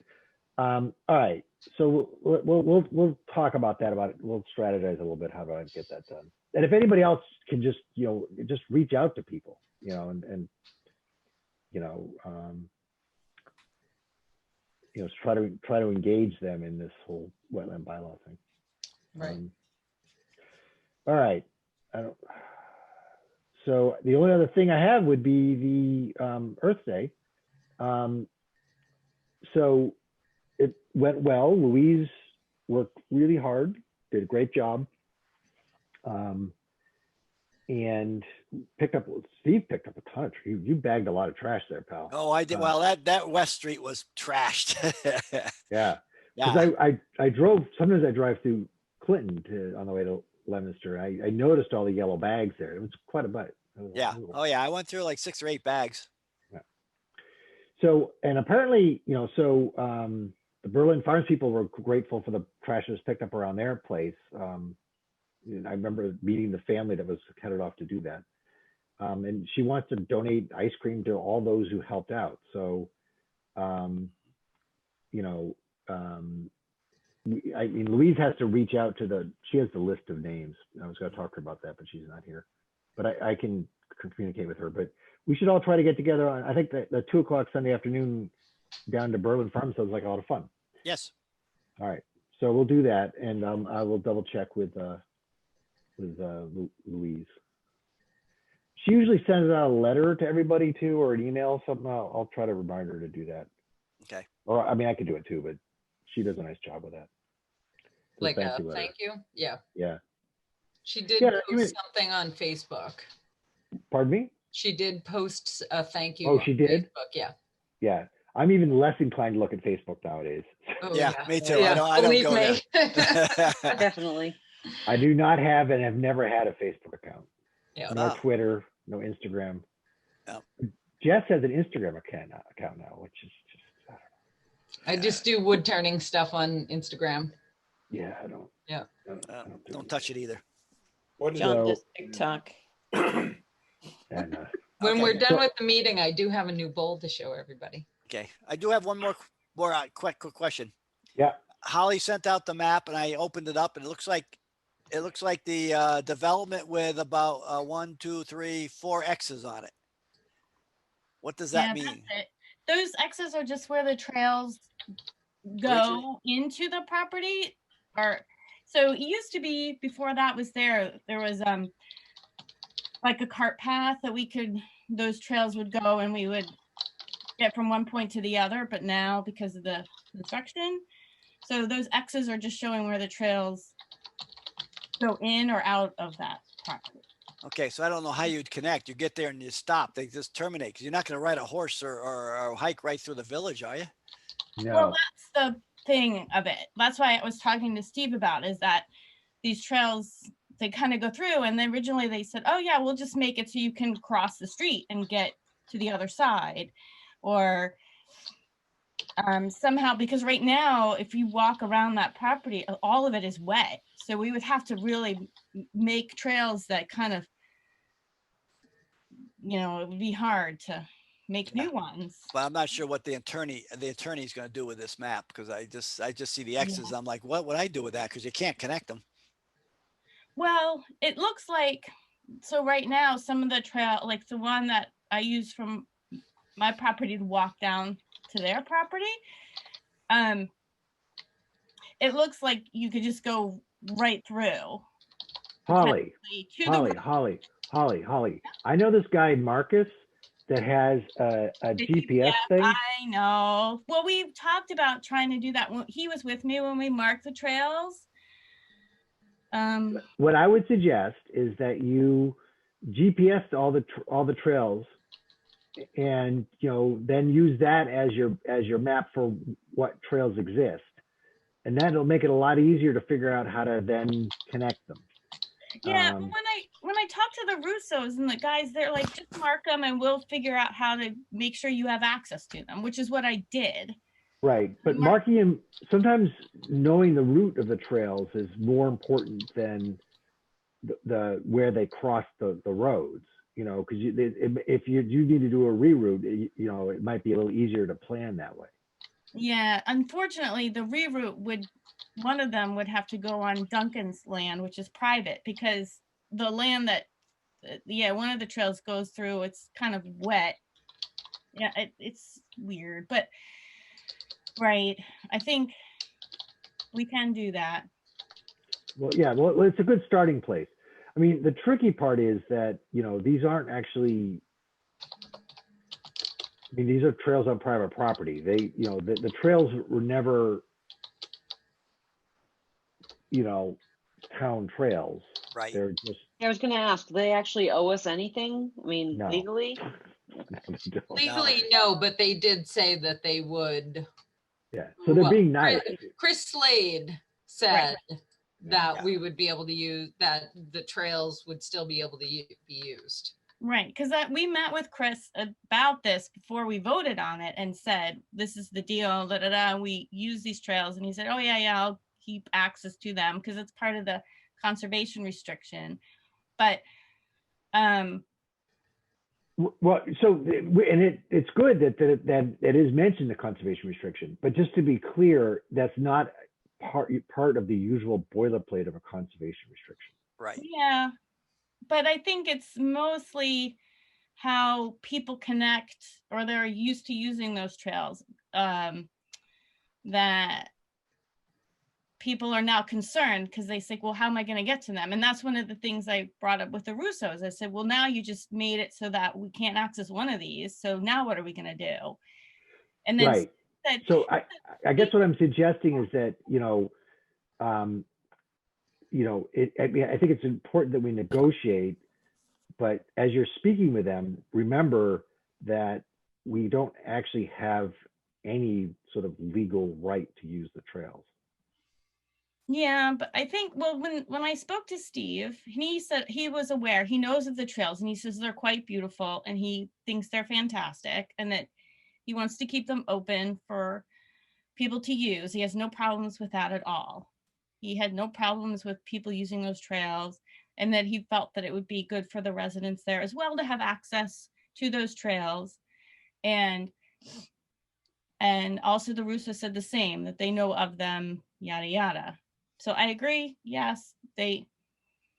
all right. So we'll talk about that. We'll strategize a little bit how to get that done. And if anybody else can just just reach out to people, and try to engage them in this whole wetland bylaw thing. Right. All right. So the only other thing I have would be the Earth Day. So it went well. Louise worked really hard, did a great job. And Steve picked up a ton of trash. You bagged a lot of trash there, pal. Oh, I did. Well, that West Street was trashed. Yeah. Yeah. Because sometimes I drive through Clinton on the way to Leominster. I noticed all the yellow bags there. It was quite a bit. Yeah. Oh yeah. I went through like 6 or 8 bags. Yeah. So, and apparently, the Berlin Farms people were grateful for the trash that was picked up around their place. I remember meeting the family that was headed off to do that. And she wants to donate ice cream to all those who helped out. So, Louise has to reach out to she has the list of names. I was going to talk to her about that, but she's not here. But I can communicate with her. But we should all try to get together on, I think that the 2:00 Sunday afternoon down to Berlin Farm sounds like a lot of fun. Yes. All right. So we'll do that. And I will double check with Louise. She usually sends out a letter to everybody too, or an email, something. I'll try to remind her to do that. Okay. Or I mean, I could do it too, but she does a nice job with that. Like a thank you. Yeah. Yeah. She did post something on Facebook. Pardon me? She did post a thank you. Oh, she did? Facebook. Yeah. Yeah. I'm even less inclined to look at Facebook nowadays. Oh, yeah, me too. Yeah. I don't go me. there. Definitely. I do not have and have never had a Facebook account. Yeah. No Twitter, no Instagram. No. Jess has an Instagram account now, which is just, I don't know. I just do wood turning stuff on Instagram. Yeah, I don't. Yeah. Don't touch it either. What is John does TikTok. And, When Okay. we're done with the meeting, I do have a new bowl to show everybody. Okay. I do have one more quick question. yeah. Holly sent out the map and I opened it up and it looks like the development with about 1, 2, 3, 4 X's on it. What does that mean? That's it. Those X's are just where the trails go into the property. So it used to be, before that was there was like a cart path that those trails would go and we would get from one point to the other, but now because of the construction, so those X's are just showing where the trails go in or out of that property. Okay, so I don't know how you'd connect. You get there and you stop. They just terminate because you're not going to ride a horse or hike right through the village, are you? No. Well, that's the thing of it. That's why I was talking to Steve about, is that these trails, they kind of go through, and then originally they said, oh yeah, we'll just make it so you can cross the street and get to the other side, or somehow, because right now if you walk around that property, all of it is wet, so we would have to really make trails that kind of, it would be hard to make new ones. But I'm not sure what the attorney is going to do with this map, because I just see the X's. I'm like, what would I do with that? Because you can't connect them. Well, it looks like, so right now, some of the trail, like the one that I use from my property to walk down to their property, it looks like you could just go right through. Holly. I know this guy, Marcus, that has a GPS thing. I know. Well, we talked about trying to do that. He was with me when we marked the trails. What I would suggest is that you GPS all the trails, and then use that as your map for what trails exist, and that'll make it a lot easier to figure out how to then connect them. Yeah, but when I talk to the Russos and the guys, they're like, just mark them and we'll figure out how to make sure you have access to them, which is what I did. Right, but marking them, sometimes knowing the route of the trails is more important than the where they cross the roads. Because if you need to do a reroute, it might be a little easier to plan that way. Yeah, unfortunately, the reroute one of them would have to go on Duncan's land, which is private, because the land that, one of the trails goes through, it's kind of wet. Yeah, it's weird, but right. I think we can do that. Well, yeah, well, it's a good starting place. I mean, the tricky part is that, these aren't actually I mean, these are trails on private property. They, you know, the trails were never, you know, town trails. Right. They're just, I was gonna ask, do they actually owe us anything? I mean, No. legally? no, they don't. Legally, no, but they did say that they would. Yeah, so they're Well, being nice. Chris Slade said that Yeah. we would be able to use, that the trails would still be able to be used. Right, because we met with Chris about this before we voted on it and said, this is the deal, da, da, da. We use these trails. And he said, oh, yeah, I'll keep access to them because it's part of the conservation restriction. But Well, so, and it's good that it is mentioned, the conservation restriction, but just to be clear, that's not part of the usual boilerplate of a conservation restriction. Right. yeah, but I think it's mostly how people connect or they're used to using those trails, that people are now concerned because they say, well, how am I going to get to them? And that's one of the things I brought up with the Russos. I said, well, now you just made it so that we can't access one of these. So now what are we going to do? And then Right. said, So I guess what I'm suggesting is that, I think it's important that we negotiate, but as you're speaking with them, remember that we don't actually have any sort of legal right to use the trails. yeah, but I think, well, when I spoke to Steve, he said he was aware, he knows of the trails and he says they're quite beautiful and he thinks they're fantastic and that he wants to keep them open for people to use. He has no problems with that at all. He had no problems with people using those trails and that he felt that it would be good for the residents there as well to have access to those trails. And also the Russo said the same, that they know of them, yada, yada. So I agree. Yes, they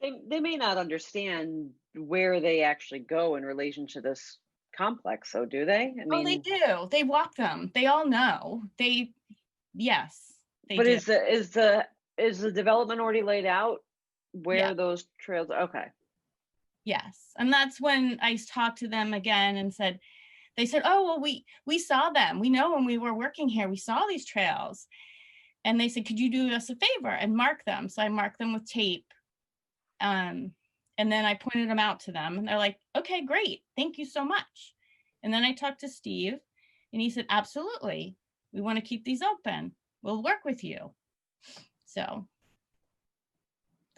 May not understand where they actually go in relation to this complex, so do they? I mean, they do. They walk them. They all know. Yes, they but do. is the development already laid out where Yeah. those trails? Okay. Yes. And that's when I talked to them again and said, they said, oh, well, we saw them. We know when we were working here, we saw these trails. And they said, could you do us a favor and mark them? So I marked them with tape. And then I pointed them out to them and they're like, okay, great. Thank you so much. And then I talked to Steve and he said, absolutely. We want to keep these open. We'll work with you. So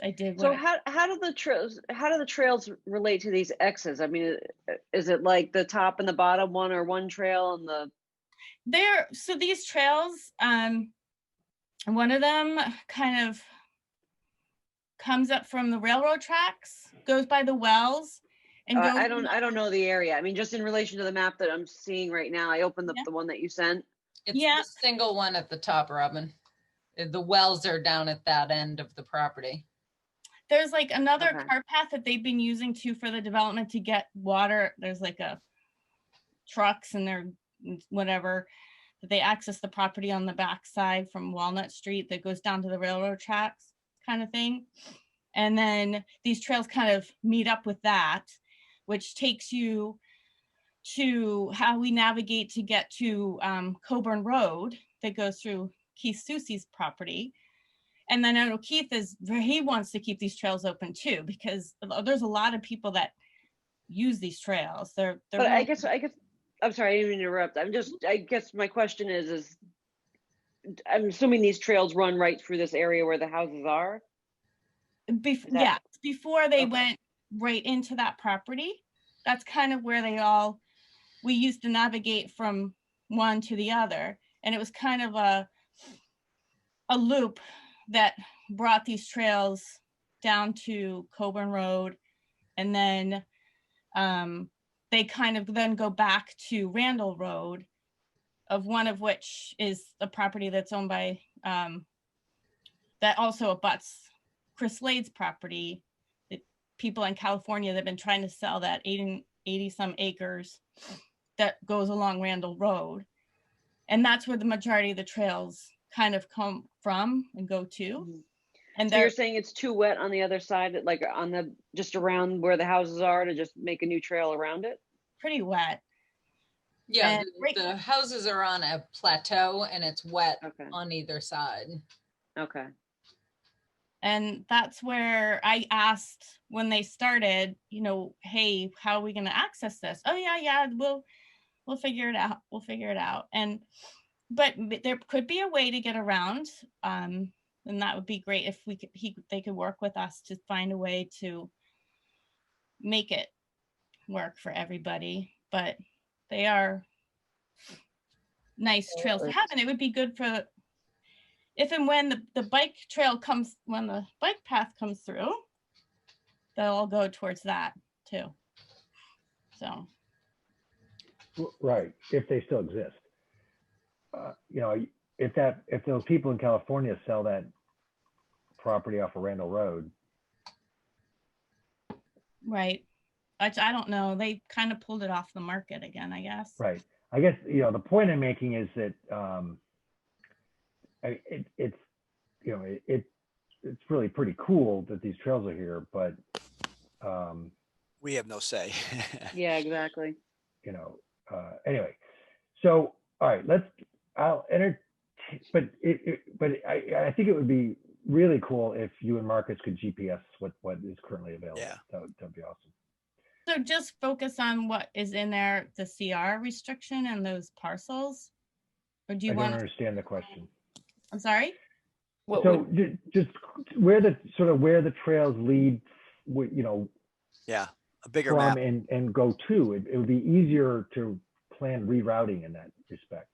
I did. So how do the trails relate to these X's? I mean, is it like the top and the bottom one or one trail and so these trails, one of them kind of comes up from the railroad tracks, goes by the wells, and goes. I don't know the area. I mean, just in relation to the map that I'm seeing right now, I opened the one that you sent. It's the single one at the top, Robin. The wells are down at that end of the property. There's like another car path that they've been using too for the development to get water. There's like a trucks and their whatever that they access the property on the backside from Walnut Street that goes down to the railroad tracks kind of thing. And then these trails kind of meet up with that, which takes you to how we navigate to get to Coburn Road that goes through Keith Susie's property. And then I know Keith he wants to keep these trails open too, because there's a lot of people that use these trails. But really, I guess I'm sorry, I didn't mean to interrupt. I guess my question is I'm assuming these trails run right through this area where the houses are? Before they went right into that property. That's kind of where we used to navigate from one to the other. And it was kind of a loop that brought these trails down to Coburn Road. And then they kind of then go back to Randall Road, of one of which is a property that's owned by, that also abuts Chris Slade's property. People in California that have been trying to sell that 80 some acres that goes along Randall Road. And that's where the majority of the trails kind of come from and go to. Mm-hmm. And so you're saying it's too wet on the other side, like just around where the houses are, to just make a new trail around it? Pretty wet. Yeah, And right- the houses are on a plateau and it's wet Okay, on either side. okay. And that's where I asked when they started, hey, how are we going to access this? Oh yeah, we'll figure it out. We'll figure it out. But there could be a way to get around. And that would be great if they could work with us to find a way to make it work for everybody. But they are nice trails to have, and it would be good for if and when the bike trail comes, when the bike path comes through, they'll all go towards that too. So, Right, if they still exist. If those people in California sell that property off of Randall Road, right. I don't know. They kind of pulled it off the market again, I guess. right. I guess, the point I'm making is that it's really pretty cool that these trails are here, but We have no say. Yeah, exactly. anyway, so all right, I'll enter, but I think it would be really cool if you and Marcus could GPS what is currently available. Yeah. That'd be awesome. So just focus on what is in there, the CR restriction and those parcels? Or do you I don't want, understand the question. I'm sorry? What So would, just where the trails lead, Yeah, a bigger from map. and go to, it would be easier to plan rerouting in that respect.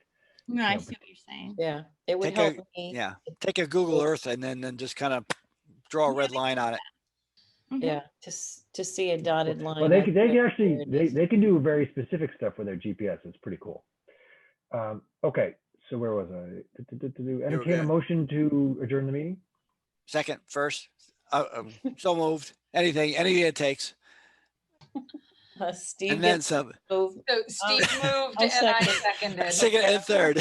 No, I Yeah, see what you're saying. yeah, it would Take help a, me. yeah, take a Google Earth and then just kind of draw a red line on it. Mhm. Yeah, to see a dotted line. Well, they I'd can put actually, where it is. they can do very specific stuff with their GPS. It's pretty cool. Okay, so where was I? Entertain a good. motion to adjourn the meeting? Second, first, so moved. Anything it takes. Steve And then gets some. moved. So Steve moved I and I second. seconded. Second and third.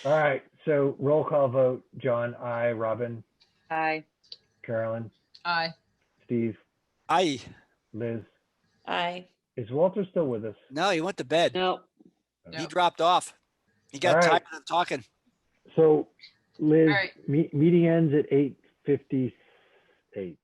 All right, so roll call vote. John, I, Robin, Hi. Carolyn, Aye. Steve, Aye. Liz. Aye. Is Walter still with us? No, he went to bed. No, He Yep. dropped off. He got All right. tired of talking. So Liz, All right. meeting ends at 8:58.